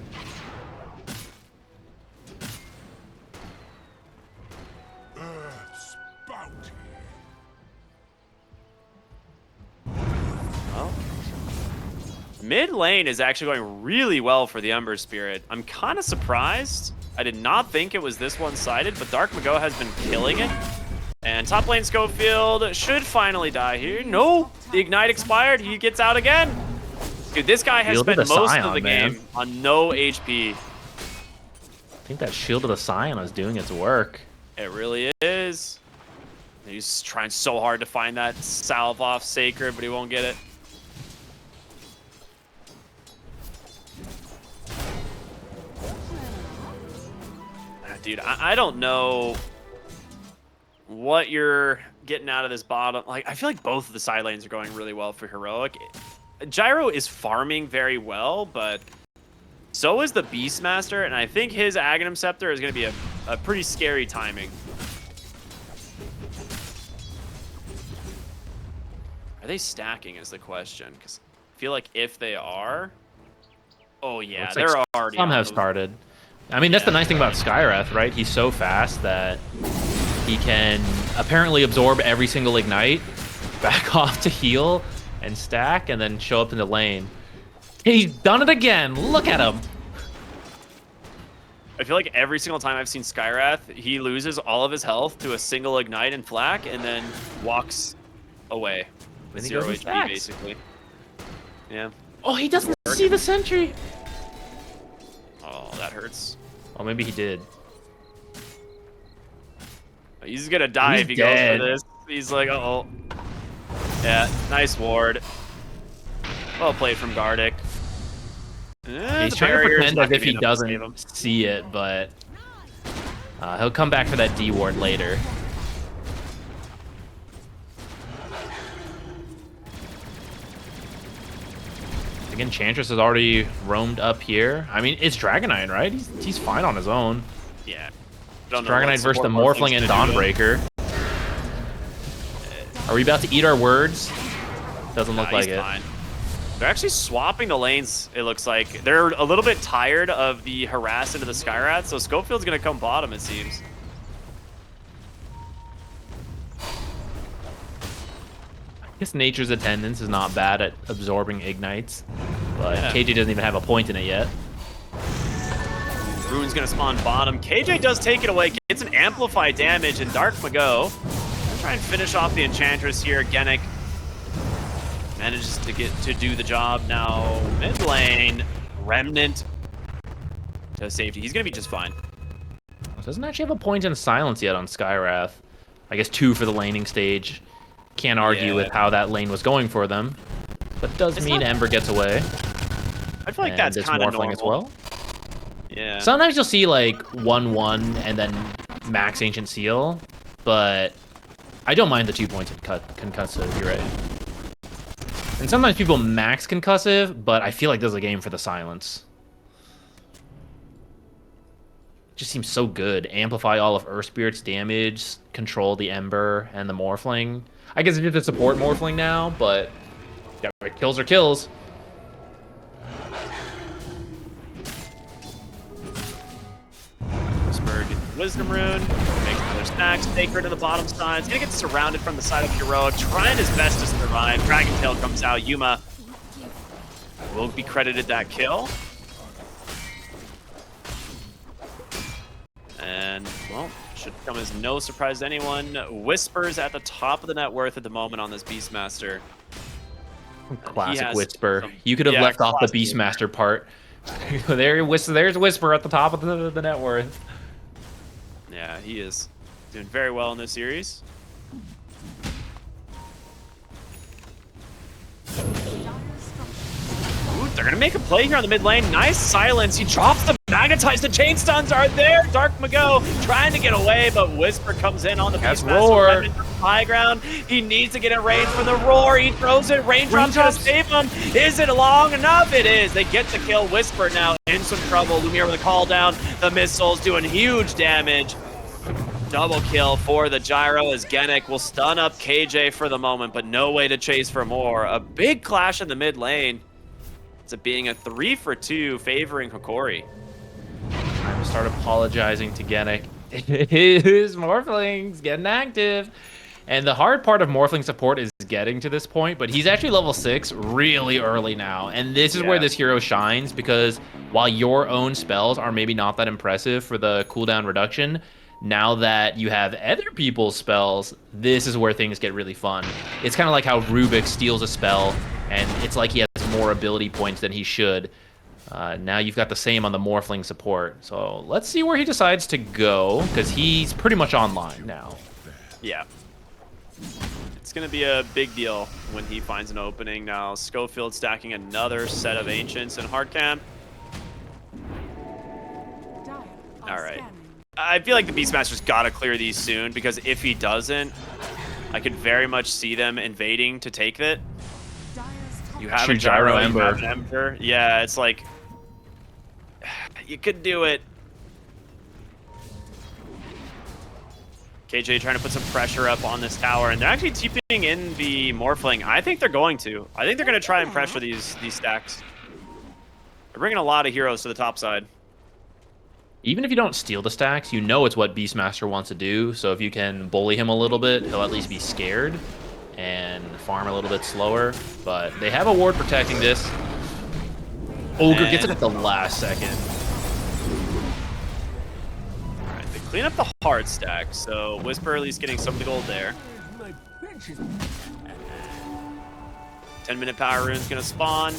Well, mid lane is actually going really well for the Ember Spirit. I'm kind of surprised. I did not think it was this one-sided, but Dark Mago has been killing it. And top lane Schofield should finally die here. No, the Ignite expired. He gets out again. Dude, this guy has spent most of the game on no HP. I think that Shield of the Scion is doing its work. It really is. He's trying so hard to find that salve off Sacred, but he won't get it. Dude, I don't know what you're getting out of this bottom. Like, I feel like both of the side lanes are going really well for Heroic. Gyro is farming very well, but so is the Beastmaster, and I think his Aghanim Scepter is going to be a pretty scary timing. Are they stacking is the question, because I feel like if they are... Oh, yeah, they're already... Some have started. I mean, that's the nice thing about Skywrath, right? He's so fast that he can apparently absorb every single Ignite, back off to heal, and stack, and then show up in the lane. He's done it again! Look at him! I feel like every single time I've seen Skywrath, he loses all of his health to a single Ignite and Flak, and then walks away. With 0 HP, basically. Yeah. Oh, he doesn't see the sentry! Oh, that hurts. Oh, maybe he did. He's gonna die if he goes for this. He's like, uh-oh. Yeah, nice ward. Well played from Gardic. He's trying to pretend as if he doesn't see it, but he'll come back for that D ward later. Again, Enchantress has already roamed up here. I mean, it's Dragonite, right? He's fine on his own. Yeah. Dragonite versus the Morphling and Dawnbreaker. Are we about to eat our words? Doesn't look like it. Fine. They're actually swapping the lanes, it looks like. They're a little bit tired of the harass into the Skywrath, so Schofield's going to come bottom, it seems. I guess Nature's Attendance is not bad at absorbing Ignites, but KJ doesn't even have a point in it yet. Rune's going to spawn bottom. KJ does take it away, gets an Amplify damage, and Dark Mago try and finish off the Enchantress here. Genic manages to do the job. Now mid lane, Remnant to safety. He's gonna be just fine. Doesn't actually have a point in silence yet on Skywrath. I guess 2 for the laning stage. Can't argue with how that lane was going for them, but does mean Ember gets away. I feel like that's kind of normal as well. Yeah. Sometimes you'll see like 1-1 and then max Ancient Seal, but I don't mind the 2 points in concussive. You're right. And sometimes people max concussive, but I feel like this is a game for the silence. Just seems so good. Amplify all of Earth Spirit's damage, control the Ember and the Morphling. I guess if you have to support Morphling now, but yeah, kills are kills. Whisper gets the Wisdom Rune, makes another stack, Sacred to the bottom side. He's gonna get surrounded from the side of Heroic, trying his best to survive. Dragon Tail comes out. Yuma will be credited that kill. And, well, should come as no surprise to anyone. Whispers at the top of the net worth at the moment on this Beastmaster. Classic Whisper. You could have left off the Beastmaster part. There's Whisper at the top of the net worth. Yeah, he is doing very well in this series. Ooh, they're gonna make a play here on the mid lane. Nice silence. He drops the magnetize. The chain stuns are there. Dark Mago trying to get away, but Whisper comes in on the Beastmaster. High ground. He needs to get in range for the roar. He throws it. Raindrop's gonna save him. Is it long enough? It is. They get the kill. Whisper now in some trouble. Lumiere with a call down. The missiles doing huge damage. Double kill for the Gyro as Genic will stun up KJ for the moment, but no way to chase for more. A big clash in the mid lane. It's being a 3 for 2 favoring Hokori. Time to start apologizing to Genic. His Morphling's getting active. And the hard part of Morphling support is getting to this point, but he's actually level 6 really early now. And this is where this hero shines, because while your own spells are maybe not that impressive for the cooldown reduction, now that you have other people's spells, this is where things get really fun. It's kind of like how Rubik steals a spell, and it's like he has more ability points than he should. Now you've got the same on the Morphling support. So let's see where he decides to go, because he's pretty much online now. Yeah. It's going to be a big deal when he finds an opening. Now, Schofield stacking another set of Ancients in hard camp. All right. I feel like the Beastmaster's got to clear these soon, because if he doesn't, I could very much see them invading to take it. You have a Gyro, Ember. You have an Ember. Yeah, it's like, you could do it. KJ trying to put some pressure up on this tower, and they're actually TPing in the Morphling. I think they're going to. I think they're going to try and pressure these stacks. They're bringing a lot of heroes to the top side. Even if you don't steal the stacks, you know it's what Beastmaster wants to do. So if you can bully him a little bit, he'll at least be scared and farm a little bit slower. But they have a ward protecting this. Ogre gets it at the last second. All right, they clean up the hard stack, so Whisper at least getting some of the gold there. 10-minute power rune's gonna spawn.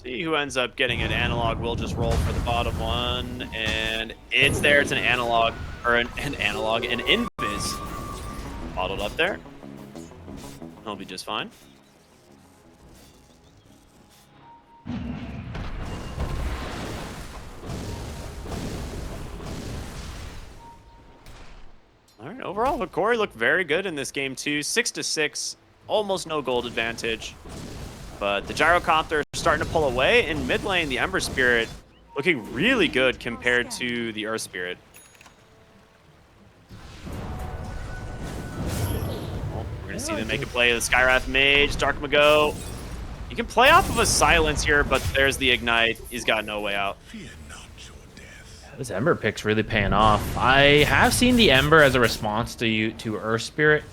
See who ends up getting an analog. We'll just roll for the bottom one, and it's there. It's an analog, or an analog, an invis. Bottled up there. He'll be just fine. All right, overall, Hokori looked very good in this game too. 6-6, almost no gold advantage. But the Gyrocopter starting to pull away. In mid lane, the Ember Spirit looking really good compared to the Earth Spirit. Well, we're going to see them make a play. The Skywrath Mage, Dark Mago. You can play off of a silence here, but there's the Ignite. He's got no way out. This Ember pick's really paying off. I have seen the Ember as a response to Earth Spirit,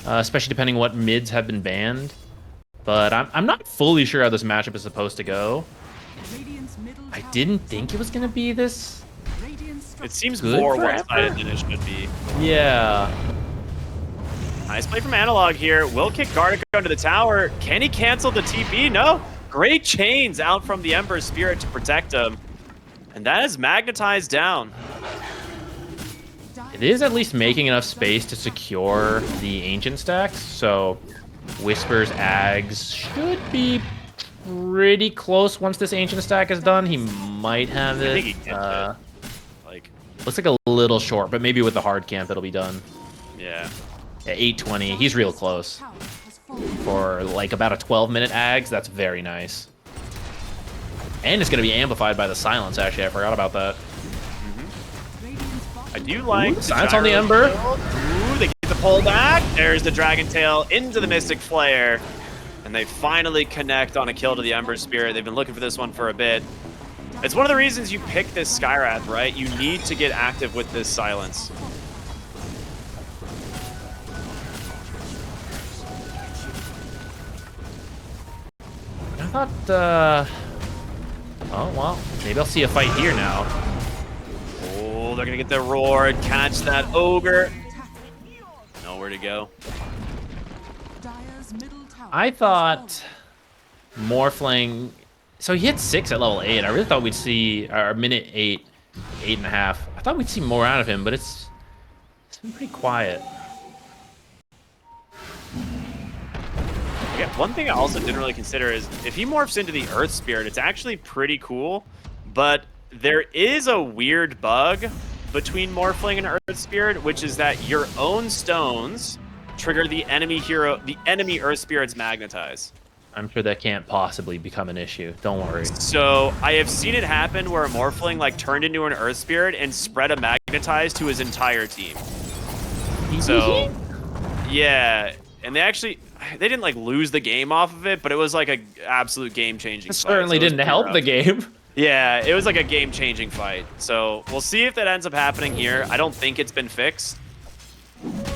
especially depending what mids have been banned. But I'm not fully sure how this matchup is supposed to go. I didn't think it was going to be this. It seems good more for one-sided Ember. than it should be. Yeah. Nice play from Analog here. Will kick Gardic under the tower. Can he cancel the TP? No. Great chains out from the Ember Spirit to protect him. And that is magnetized down. It is at least making enough space to secure the Ancient stacks, so Whisper's Ags should be pretty close once this Ancient stack is done. He might have it. I think he gets it. Like, looks like a little short, but maybe with the hard camp it'll be done. yeah. At 820, he's real close. for like about a 12-minute ags. That's very nice. And it's going to be amplified by the silence, actually. I forgot about that. I do like silence on the Ember. Ooh, they get the pull back. There's the Dragon Tail into the Mystic Flare. And they finally connect on a kill to the Ember Spirit. They've been looking for this one for a bit. It's one of the reasons you pick this Skyrath, right? You need to get active with this silence. I thought, oh, well, maybe I'll see a fight here now. Oh, they're gonna get the roar and catch that Ogre. Nowhere to go. I thought Morphling, so he hit 6 at level 8. I really thought we'd see, or minute 8, 8.5. I thought we'd see more out of him, but it's been pretty quiet. Yeah, one thing I also didn't really consider is if he morphs into the Earth Spirit, it's actually pretty cool, but there is a weird bug between Morphling and Earth Spirit, which is that your own stones trigger the enemy Earth Spirit's magnetize. I'm sure that can't possibly become an issue. Don't worry. So I have seen it happen where a Morphling like turned into an Earth Spirit and spread a magnetize to his entire team. So yeah, and they didn't like lose the game off of it, but it was like a absolute game-changing fight. Certainly didn't help the game. Yeah, it was like a game-changing fight. So we'll see if that ends up happening here. I don't think it's been fixed.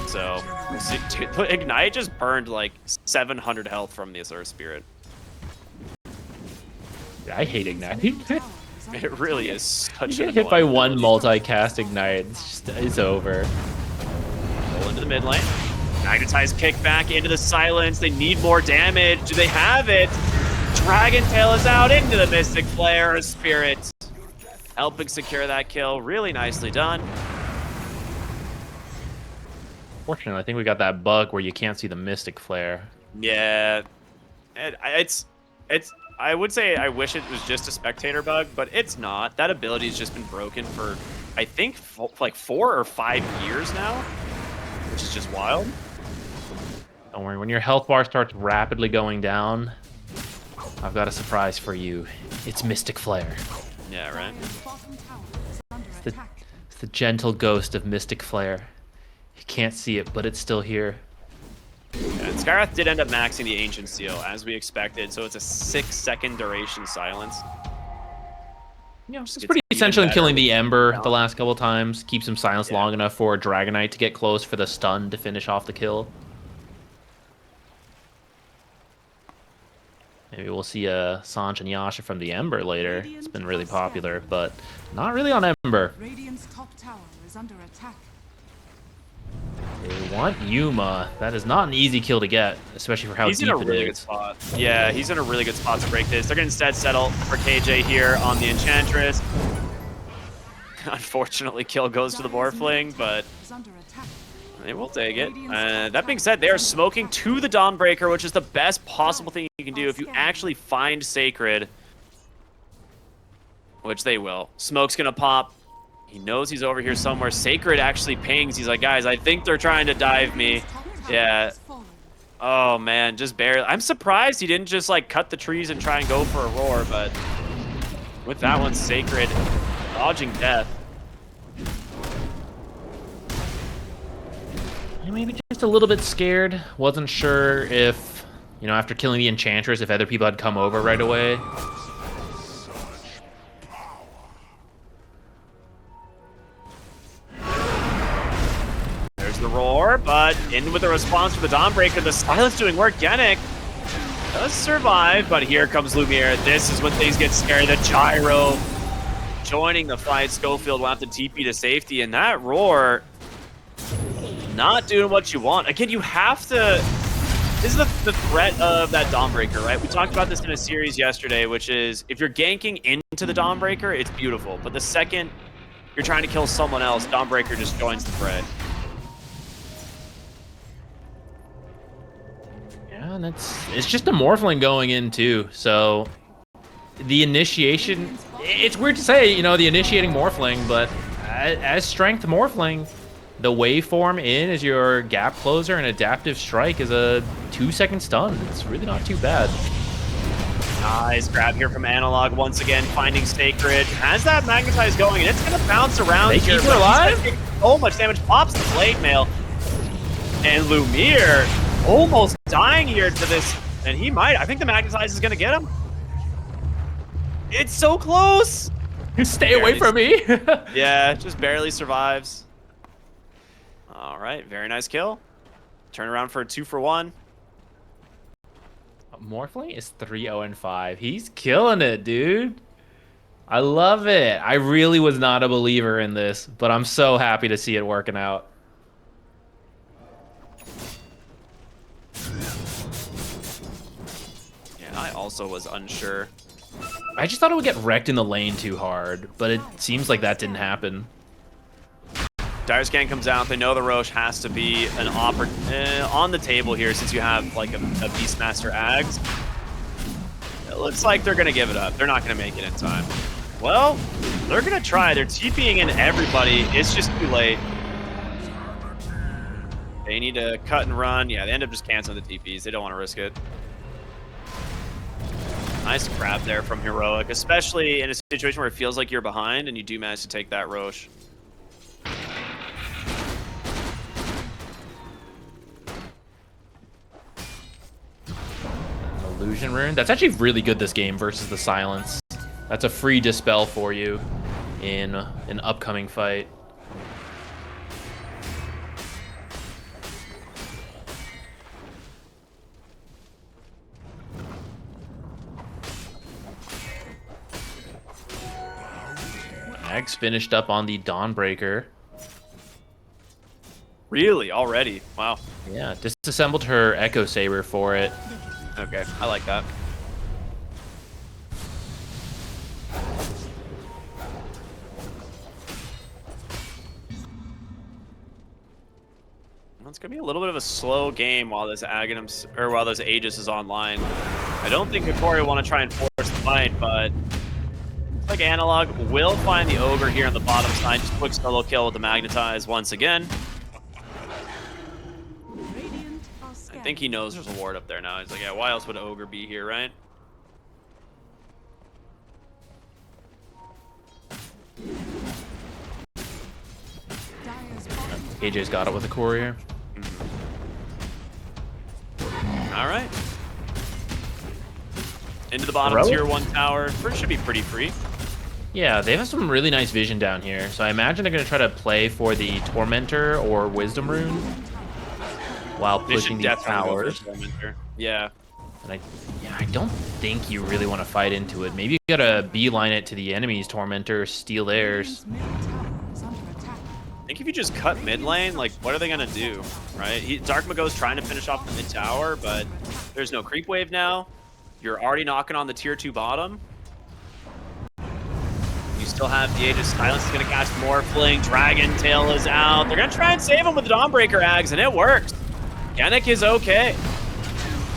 So we'll see. Ignite just burned like 700 health from this Earth Spirit. I hate Ignite. It really is such You a get hit by one multi-cast Ignite, it's over. Roll into the mid lane. Magnetize kick back into the silence. They need more damage. Do they have it? Dragon Tail is out into the Mystic Flare. Spirit helping secure that kill. Really nicely done. Fortunately, I think we got that bug where you can't see the Mystic Flare. Yeah, it's. I would say I wish it was just a spectator bug, but it's not. That ability has just been broken for, I think, like 4 or 5 years now, which is just wild. Don't worry, when your health bar starts rapidly going down, I've got a surprise for you. It's Mystic Flare. Yeah, right? It's the gentle ghost of Mystic Flare. You can't see it, but it's still here. Yeah, and Skyrath did end up maxing the Ancient Seal, as we expected, so it's a 6-second duration silence. Yeah, it's pretty essential in killing the Ember the last couple times. Keeps him silenced long enough for Dragonite to get close for the stun to finish off the kill. Maybe we'll see a Sanj and Yasha from the Ember later. It's been really popular, but not really on Ember. Radiant's top tower is under attack. They want Yuma. That is not an easy kill to get, especially for how he's deep in a it really is. good spot. Yeah, he's in a really good spot to break this. They're going to instead settle for KJ here on the Enchantress. Unfortunately, kill goes to the Morphling, but they will take it. That being said, they are smoking to the Dawnbreaker, which is the best possible thing you can do if you actually find Sacred, which they will. Smoke's going to pop. He knows he's over here somewhere. Sacred actually pings. He's like, guys, I think they're trying to dive me. Yeah. Oh, man, just barely. I'm surprised he didn't just, like, cut the trees and try and go for a roar, but with that one, Sacred dodging death. Maybe just a little bit scared. Wasn't sure if, you know, after killing the Enchantress, if other people had come over right away. There's the roar, but in with the response for the Dawnbreaker. The silence doing work. Genic does survive, but here comes Lumiere. This is when things get scary. The gyro joining the fight. Schofield will have to TP to safety, and that roar not doing what you want. Again, you have to... This is the threat of that Dawnbreaker, right? We talked about this in a series yesterday, which is if you're ganking into the Dawnbreaker, it's beautiful. But the second you're trying to kill someone else, Dawnbreaker just joins the fray. Yeah, and it's just a Morphling going in too. So the initiation, it's weird to say, you know, the initiating Morphling, but as strength Morphling, the waveform in is your gap closer, and adaptive strike is a 2-second stun. It's really not too bad. Nice grab here from Analog once again, finding Sacred. Has that Magnetize going, and it's going to bounce around They here. keep her alive? He's gonna take so much damage, pops the Blade Mail. And Lumiere almost dying here to this, and he might. I think the Magnetize is going to get him. It's so close. Stay away from me. Yeah, just barely survives. All right, very nice kill. Turn around for a 2-for-1. Morphling is 3-0-5. He's killing it, dude. I love it. I really was not a believer in this, but I'm so happy to see it working out. Yeah, I also was unsure. I just thought it would get wrecked in the lane too hard, but it seems like that didn't happen. Dire Scan comes out. They know the Roche has to be an on the table here since you have like a Beastmaster Ags. It looks like they're going to give it up. They're not going to make it in time. Well, they're going to try. They're TPing in everybody. It's just too late. They need to cut and run. Yeah, they end up just canceling the TPs. They don't want to risk it. Nice grab there from Heroic, especially in a situation where it feels like you're behind and you do manage to take that Roche. Illusion Rune. That's actually really good this game versus the Silence. That's a free dispel for you in an upcoming fight. Ags finished up on the Dawnbreaker. Really? Already? Wow. Yeah, disassembled her Echo Saber for it. Okay, I like that. It's gonna be a little bit of a slow game while this Aghanim or while this Aegis is online. I don't think Hokori will want to try and force the fight, but looks like Analog will find the Ogre here on the bottom side. Just quick solo kill with the Magnetize once again. I think he knows there's a ward up there now. He's like, yeah, why else would Ogre be here, right? AJ's got it with a courier. All right. Into the bottom tier 1 tower. Should be pretty free. Yeah, they have some really nice vision down here. So I imagine they're going to try to play for the Tormentor or Wisdom Rune while pushing these towers. Yeah. And I don't think you really want to fight into it. Maybe you got to beeline it to the enemy's Tormentor, steal theirs. I think if you just cut mid lane, like, what are they going to do, right? Dark Mago's trying to finish off the mid tower, but there's no creep wave now. You're already knocking on the tier 2 bottom. You still have the Aegis. Silence is going to cast Morphling. Dragon Tail is out. They're going to try and save him with the Dawnbreaker Ags, and it works. Genic is okay.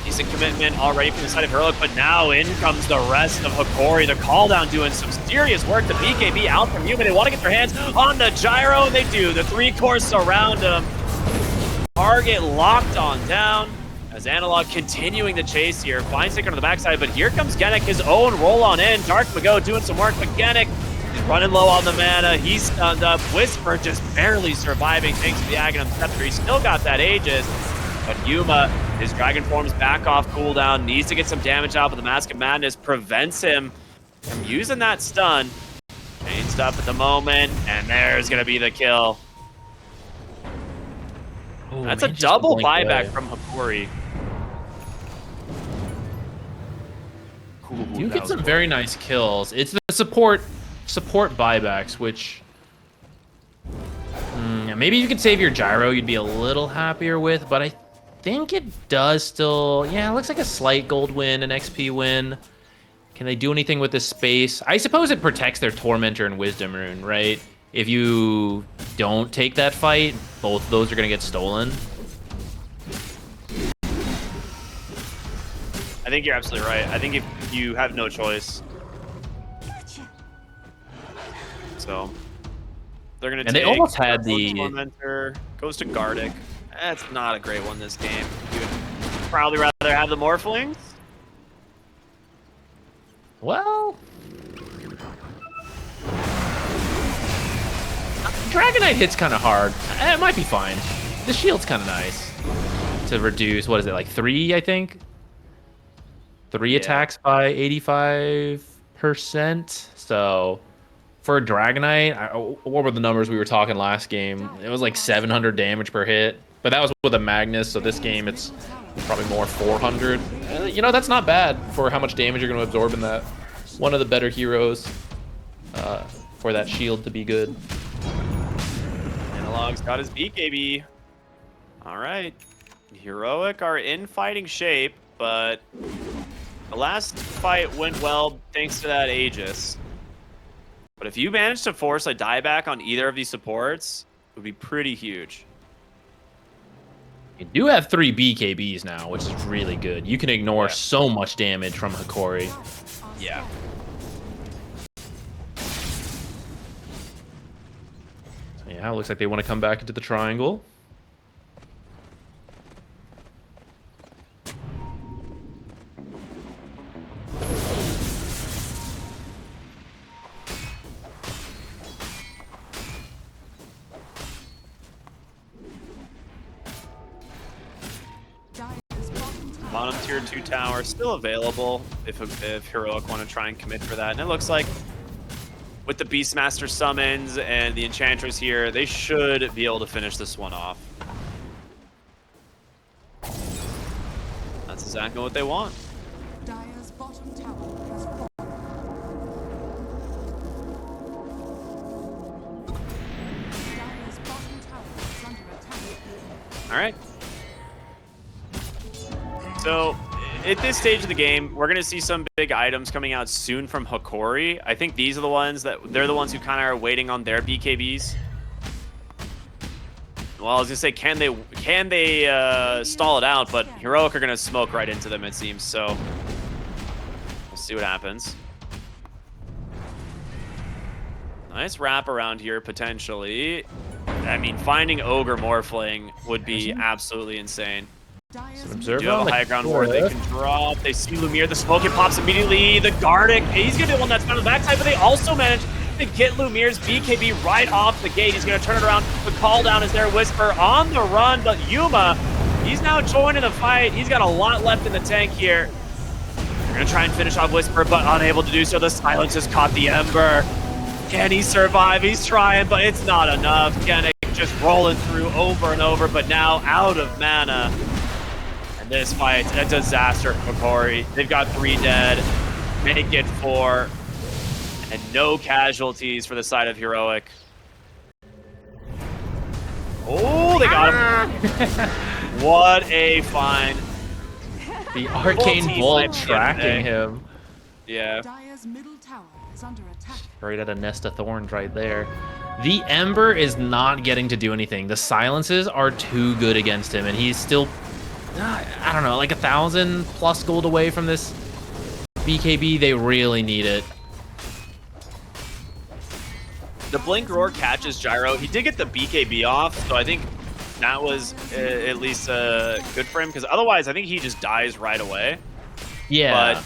Decent commitment already from the side of Heroic, but now in comes the rest of Hokori. The call down doing some serious work. The BKB out from Yuma. They want to get their hands on the gyro, and they do. The 3-core surround him. Target locked on down. As Analog continuing the chase here. Finds Sacred on the backside, but here comes Genic, his own roll on in. Dark Mago doing some work, but Genic is running low on the mana. He's stunned up. Whisper just barely surviving thanks to the Aghanim Scepter. He's still got that Aegis. But Yuma, his Dragon Form's back off cooldown, needs to get some damage out, but the Mask of Madness prevents him from using that stun. Changed up at the moment, and there's going to be the kill. Ooh, that's a double buyback from Hokori. You get some very nice kills. It's the support buybacks, which maybe you could save your gyro, you'd be a little happier with, but I think it does still, yeah, it looks like a slight gold win, an XP win. Can they do anything with this space? I suppose it protects their Tormentor and Wisdom Rune, right? If you don't take that fight, both of those are going to get stolen. I think you're absolutely right. I think if you have no choice. So They're gonna And take. they almost had goes the- to Tormentor, goes to Gardic. That's not a great one this game. You would probably rather have the Morphlings. Well, Dragonite hits kind of hard. It might be fine. The shield's kind of nice to reduce. What is it, like 3? I think 3 attacks by 85%. So for a Dragonite, what were the numbers we were talking last game? It was like 700 damage per hit, but that was with a Magnus. So this game, it's probably more 400. You know, that's not bad for how much damage you're going to absorb in that. One of the better heroes for that shield to be good. Analog's got his BKB. All right. Heroic are in fighting shape, but the last fight went well thanks to that Aegis. But if you manage to force a dieback on either of these supports, it would be pretty huge. You do have 3 BKBs now, which is really good. You can ignore so much damage from Hokori. Yeah. Yeah, it looks like they want to come back into the triangle. Bottom tier 2 tower still available if Heroic want to try and commit for that. And it looks like with the Beastmaster summons and the Enchantress here, they should be able to finish this one off. That's exactly what they want. Dire's bottom tower has fallen. Dire's bottom tower is under attack. All right. So at this stage of the game, we're going to see some big items coming out soon from Hokori. I think these are the ones they're the ones who kind of are waiting on their BKBs. Well, I was going to say, can they stall it out? But Heroic are going to smoke right into them, it seems. So we'll see what happens. Nice wrap around here, potentially. I mean, finding Ogre Morphling would be absolutely insane. They do have a high ground ward they can drop. They see Lumiere. The smoke, it pops immediately. The Gardic, he's going to be the one that's found on the backside, but they also managed to get Lumiere's BKB right off the gate. He's going to turn it around. The call down is there. Whisper on the run, but Yuma, he's now joining the fight. He's got a lot left in the tank here. They're going to try and finish off Whisper, but unable to do so. The silence has caught the Ember. Can he survive? He's trying, but it's not enough. Genic just rolling through over and over, but now out of mana. And this fight's a disaster for Hokori. They've got 3 dead, make it 4, and no casualties for the side of Heroic. Oh, they got him. What a find. The Arcane Bolt tracking him. Yeah. Dire's middle tower is under attack. Right at a nest of thorns right there. The Ember is not getting to do anything. The silences are too good against him, and he's still, I don't know, like 1,000+ gold away from this BKB. They really need it. The Blink Roar catches Gyro. He did get the BKB off, so I think that was at least good for him, because otherwise I think he just dies right away. Yeah. But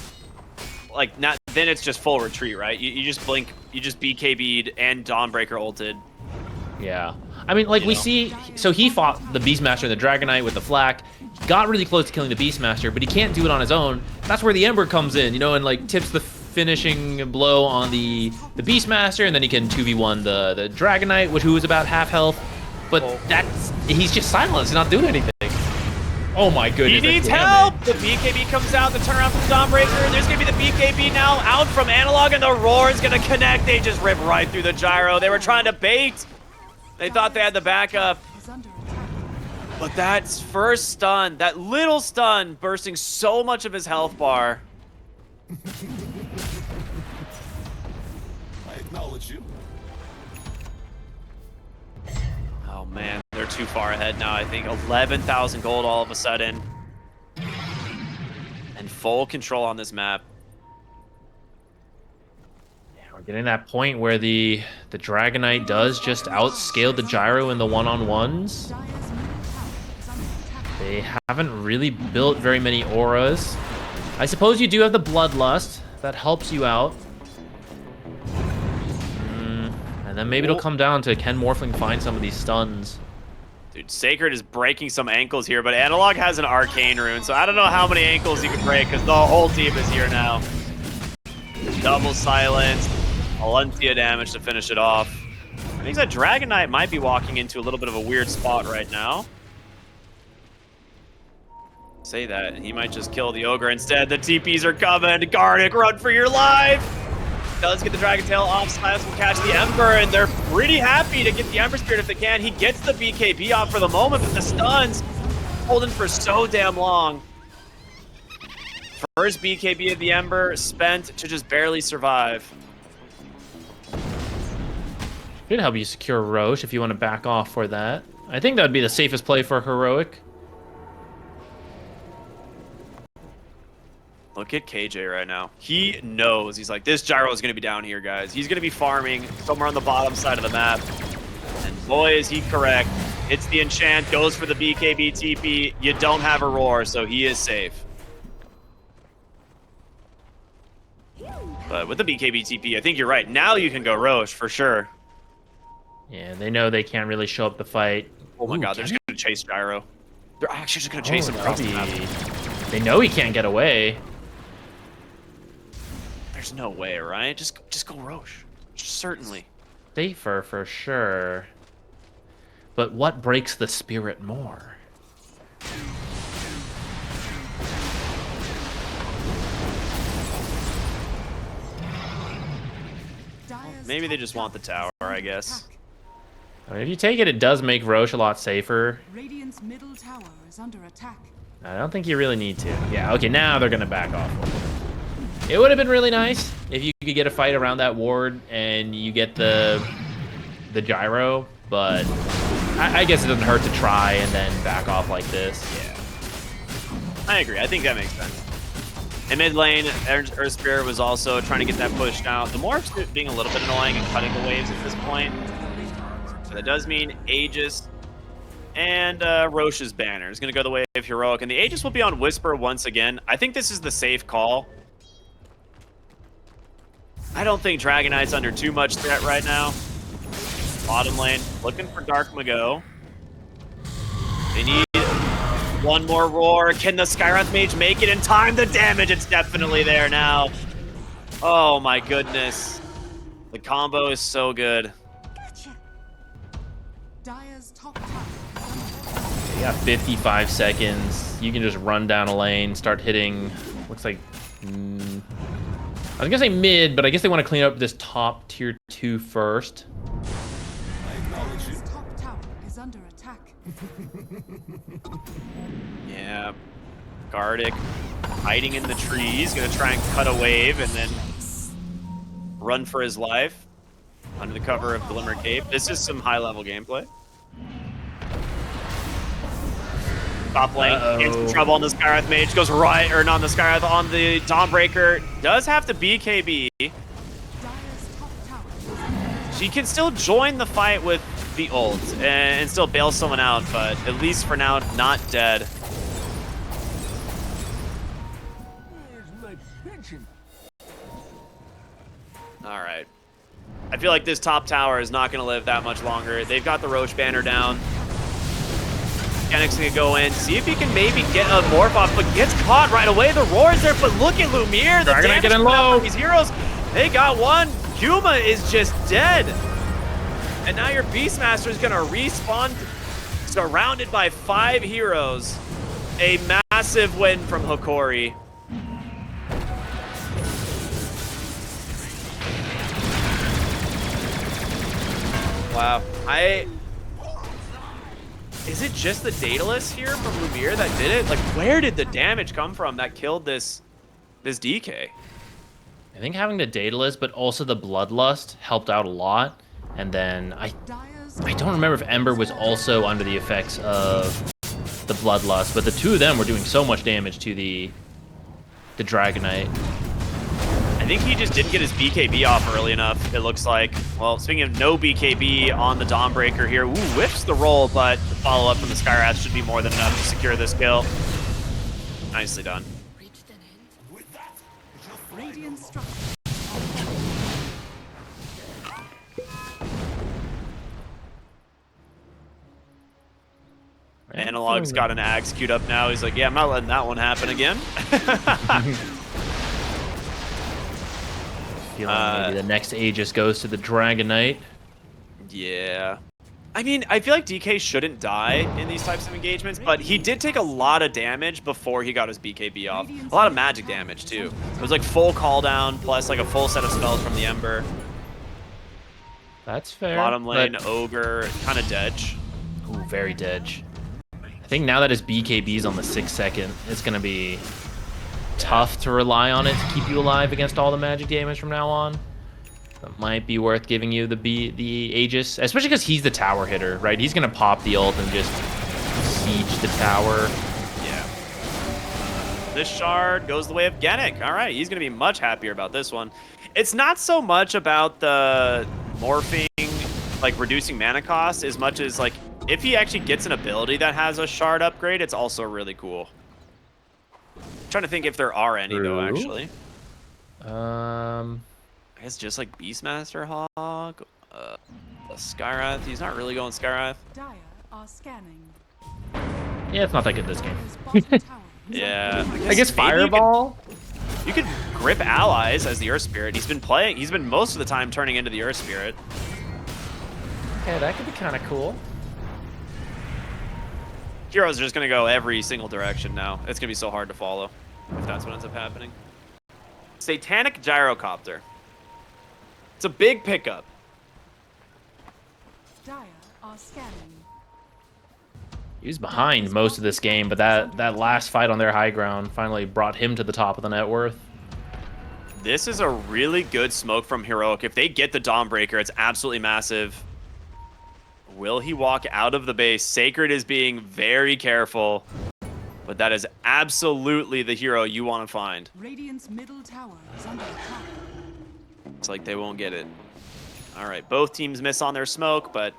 like, then it's just full retreat, right? You just blink, you just BKB'd and Dawnbreaker ulted. Yeah. I mean, like, we see, so he fought the Beastmaster and the Dragonite with the flak, got really close to killing the Beastmaster, but he can't do it on his own. That's where the Ember comes in, you know, and like tips the finishing blow on the Beastmaster, and then he can 2v1 the Dragonite, who is about half health. But he's just silenced, he's not doing anything. Oh my goodness. He needs help! The BKB comes out, the turnaround from Dawnbreaker. There's gonna be the BKB now out from Analog, and the Roar is gonna connect. They just rip right through the Gyro. They were trying to bait. They thought they had the backup. But that first stun, that little stun, bursting so much of his health bar. I acknowledge you. Oh man, they're too far ahead now. I think 11,000 gold all of a sudden. And full control on this map. Yeah, we're Getting that point where the Dragonite does just outscale the Gyro in the one-on-ones. Dire's middle tower is under attack. They haven't really built very many auras. I suppose you do have the Bloodlust. That helps you out. And then maybe it'll come down to can Morphling find some of these stuns. Dude, Sacred is breaking some ankles here, but Analog has an Arcane Rune, so I don't know how many ankles you can break, because the whole team is here now. Double silence, Alentia damage to finish it off. I think that Dragon Knight might be walking into a little bit of a weird spot right now. Say that, and he might just kill the Ogre instead. The TPs are coming. Garnick, run for your life! Does get the Dragon Tail off. Silence will catch the Ember, and they're pretty happy to get the Ember Spirit if they can. He gets the BKB off for the moment, but the stuns holding for so damn long. First BKB of the Ember spent to just barely survive. Could help you secure Roche if you want to back off for that. I think that would be the safest play for Heroic. Look at KJ right now. He knows. He's like, this Gyro is going to be down here, guys. He's going to be farming somewhere on the bottom side of the map. And boy, is he correct. It's the enchant, goes for the BKB TP. You don't have a roar, so he is safe. But with the BKB TP, I think you're right. Now you can go Roche for sure. Yeah, they know they can't really show up the fight. Oh my god, they're just going to chase Gyro. They're actually just going to chase him across the map. They know he can't get away. There's no way, right? Just go Roche. Certainly. Safer for sure. But what breaks the spirit more? Maybe they just want the tower, I guess. I mean, if you take it, it does make Roche a lot safer. Radiant's middle tower is under attack. I don't think you really need to. Yeah, okay, now they're going to back off. It would have been really nice if you could get a fight around that ward and you get the Gyro, but I guess it doesn't hurt to try and then back off like this. Yeah. I agree. I think that makes sense. In mid lane, Earth Spirit was also trying to get that pushed out. The Morphs being a little bit annoying and cutting the waves at this point. So that does mean Aegis and Roche's banner is going to go the way of Heroic. And the Aegis will be on Whisper once again. I think this is the safe call. I don't think Dragon Knight's under too much threat right now. Bottom lane, looking for Dark Mago. They need one more roar. Can the Skywrath Mage make it in time? The damage, it's definitely there now. Oh my goodness. The combo is so good. Gotcha. Dire's top tower. You got 55 seconds. You can just run down a lane, start hitting, looks like... I was gonna say mid, but I guess they want to clean up this top tier 2 first. Dire's top tower is under attack. Yeah. Gardic hiding in the trees, gonna try and cut a wave and then run for his life under the cover of Glimmer Cape. This is some high-level gameplay. Top lane, in some trouble on the Skywrath Mage, goes right, or not on the Skywrath, on the Dawnbreaker. Does have to BKB. Dire's top tower. She can still join the fight with the ult and still bail someone out, but at least for now, not dead. All right. I feel like this top tower is not going to live that much longer. They've got the Roche banner down. Kennick's going to go in, see if he can maybe get a morph off, but gets caught right away. The roar is there, but look at Lumiere. The damage getting coming out low. from these heroes. They got one. Yuma is just dead. And now your Beastmaster is going to respawn surrounded by 5 heroes. A massive win from Hokori. Wow. Is it just the Daedalus here from Lumiere that did it? Like, where did the damage come from that killed this DK? I think having the Daedalus, but also the Bloodlust helped out a lot. And then I don't remember if Ember was also under the effects of the Bloodlust, but the two of them were doing so much damage to the Dragonite. And think he just didn't get his BKB off early enough, it looks like. Well, speaking of no BKB on the Dawnbreaker here, ooh, whiffs the roll, but the follow-up from the Skywrath should be more than enough to secure this kill. Nicely done. Radiant structure. Analog's got an axe queued up now. He's like, yeah, I'm not letting that one happen again. Feeling maybe the next Aegis goes to the Dragon Knight. Yeah. I mean, I feel like DK shouldn't die in these types of engagements, but he did take a lot of damage before he got his BKB off. A lot of magic damage, too. It was like full call down, plus like a full set of spells from the Ember. That's fair. Bottom lane, Ogre, kind of dedge. Ooh, very dedge. I think now that his BKB is on the 6 second, it's going to be tough to rely on it to keep you alive against all the magic damage from now on. That might be worth giving you the Aegis, especially because he's the tower hitter, right? He's going to pop the ult and just siege the tower. Yeah. This shard goes the way of Genic. All right, he's going to be much happier about this one. It's not so much about the morphing, like reducing mana cost, as much as like if he actually gets an ability that has a shard upgrade, it's also really cool. I'm trying to think if there are any though, actually. I guess just like Beastmaster Hog, a Skywrath. He's not really going Skywrath. Dire are scanning. Yeah, it's not that good this game. Yeah. I guess Fireball. You could grip allies as the Earth Spirit. He's been most of the time turning into the Earth Spirit. Okay, that could be kind of cool. Heroes are just gonna go every single direction now. It's gonna be so hard to follow if that's what ends up happening. Satanic Gyrocopter. It's a big pickup. Dire are scanning. He was behind most of this game, but that last fight on their high ground finally brought him to the top of the net worth. This is a really good smoke from Heroic. If they get the Dawnbreaker, it's absolutely massive. Will he walk out of the base? Sacred is being very careful, but that is absolutely the hero you want to find. Radiant's middle tower is under attack. It's like they won't get it. All right, both teams miss on their smoke, but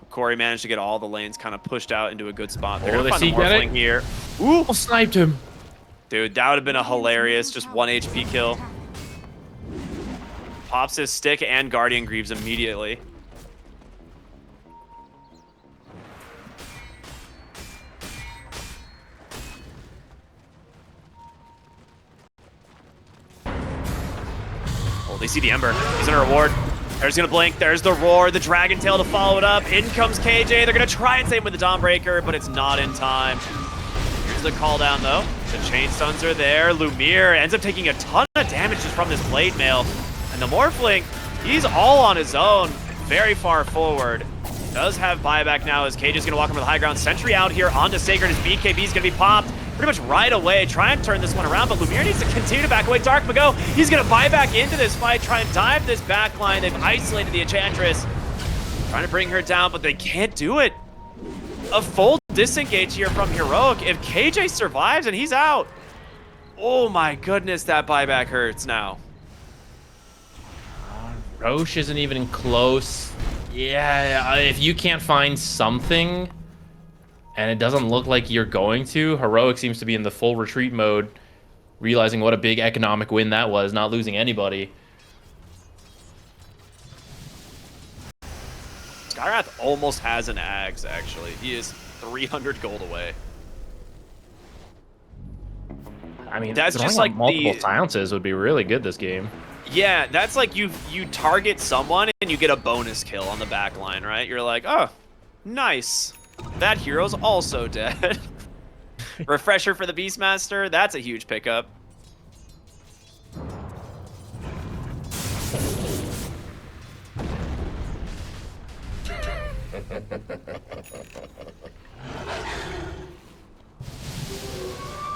Hokori managed to get all the lanes kind of pushed out into a good spot. They're gonna find the Morphling here. Ooh, sniped him. Dude, that would have been a hilarious just 1 HP kill. Pops his stick and Guardian Greaves immediately. Oh, they see the Ember. He's in a reward. There's gonna blink. There's the roar, the Dragon Tail to follow it up. In comes KJ. They're gonna try and save him with the Dawnbreaker, but it's not in time. Here's the call down though. The chain stuns are there. Lumiere ends up taking a ton of damage just from this blade mail. And the Morphling, he's all on his own, very far forward. Does have buyback now as Cage is going to walk him to the high ground. Sentry out here onto Sacred. His BKB is going to be popped pretty much right away. Try and turn this one around, but Lumiere needs to continue to back away. Dark Mago, he's going to buy back into this fight, try and dive this back line. They've isolated the Enchantress. Trying to bring her down, but they can't do it. A full disengage here from Heroic. If KJ survives and he's out, oh my goodness, that buyback hurts now. Roche isn't even close. Yeah, if you can't find something, and it doesn't look like you're going to, Heroic seems to be in the full retreat mode, realizing what a big economic win that was, not losing anybody. Skywrath almost has an Ags, actually. He is 300 gold away. I mean, that's just like multiple silences would be really good this game. Yeah, that's like you target someone and you get a bonus kill on the back line, right? You're like, oh, nice. That hero's also dead. Refresher for the Beastmaster, that's a huge pickup.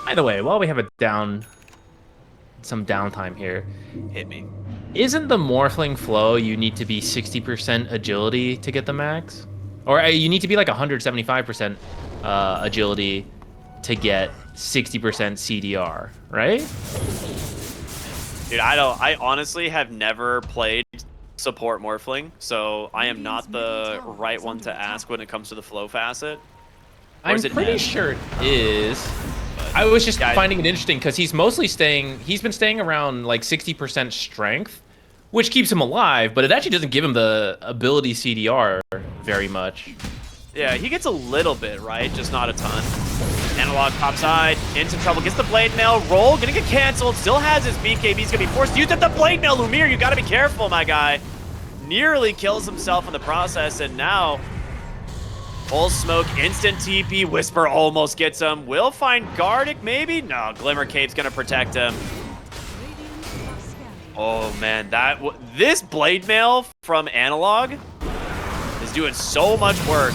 By the way, while we have some downtime here, hit me. Isn't the Morphling flow you need to be 60% agility to get the max? Or you need to be like 175% agility to get 60% CDR, right? Dude, I honestly have never played support Morphling, so I am not the right one to ask when it comes to the flow facet. Or I'm is it pretty Ned? sure it is. But, I was just yeah, finding it interesting because he's been staying around like 60% strength, which keeps him alive, but it actually doesn't give him the ability CDR very much. Yeah, he gets a little bit, right? Just not a ton. Analog top side, into trouble, gets the blade mail, roll, gonna get canceled, still has his BKB, he's gonna be forced to use it. The blade mail, Lumiere, you gotta be careful, my guy. Nearly kills himself in the process, and now full smoke, instant TP, Whisper almost gets him. Will find Gardic, maybe? No, Glimmer Cape's gonna protect him. Oh man, this blade mail from Analog is doing so much work.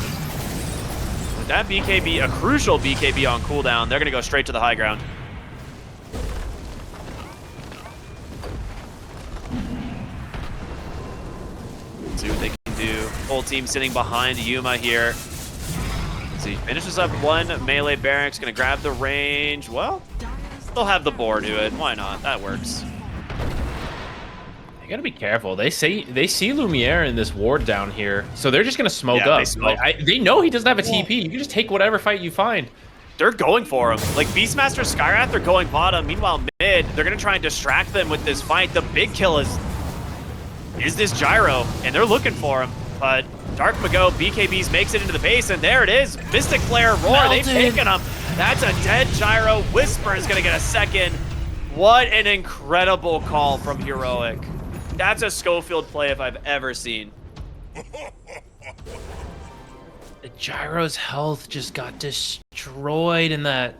With that BKB, a crucial BKB on cooldown, they're gonna go straight to the high ground. See what they can do. Whole team sitting behind Yuma here. So he finishes up one melee barracks, gonna grab the range. Well, they'll have the boar do it. Why not? That works. You gotta be careful. They see Lumiere in this ward down here, so they're just gonna smoke Yeah, up. they smoke. They know he doesn't have a TP. You can just take whatever fight you find. They're going for him. Like Beastmaster, Skyrath, they're going bottom. Meanwhile, mid, they're gonna try and distract them with this fight. The big kill is this gyro, and they're looking for him. But Dark Mago, BKBs makes it into the base, and there it is. Mystic Flare, Roar, they've taken him. That's a dead gyro. Whisper is gonna get a second. What an incredible call from Heroic. That's a Schofield play if I've ever seen. The gyro's health just got destroyed in that.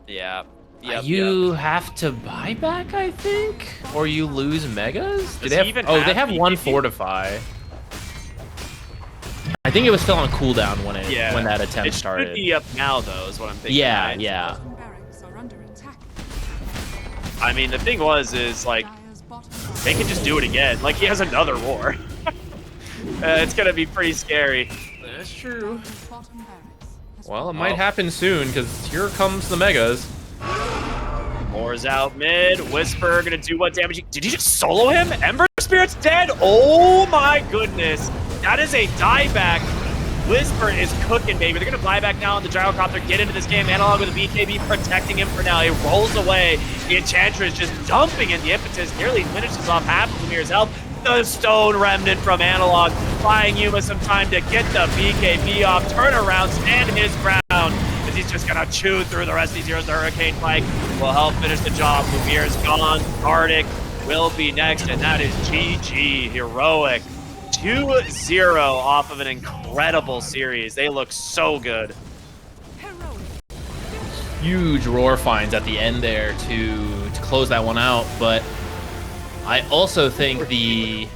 Yeah. Yep, You have to buy back, I think, or you lose megas. Do Does they he have? even Oh, have they have one BKB? fortify. I think it was still on cooldown when that attempt it started. should be up now, though, is what I'm thinking. Yeah, right? yeah. Barracks are under attack. I mean, the thing is like, Dire's bottom they can just do it again. Like, he has another war. It's gonna be pretty scary. That's true. bottom barracks has Well, it Oh. might happen soon because here comes the megas. Moore's out mid. Whisper gonna do what damage? Did he just solo him? Ember Spirit's dead. Oh my goodness. That is a dieback. Whisper is cooking, baby. They're gonna buy back now on the gyrocopter, get into this game. Analog with a BKB protecting him for now. He rolls away. The Enchantress just dumping in the impetus, nearly finishes off half of Lumire's health. The Stone Remnant from Analog, buying Yuma some time to get the BKB off, turn around, stand his ground, as he's just gonna chew through the rest of these heroes. The Hurricane Pike will help finish the job. Lumire's gone. Gardic will be next, and that is GG. Heroic 2-0 off of an incredible series. They look so good. Huge roar finds at the end there to close that one out, but I also think the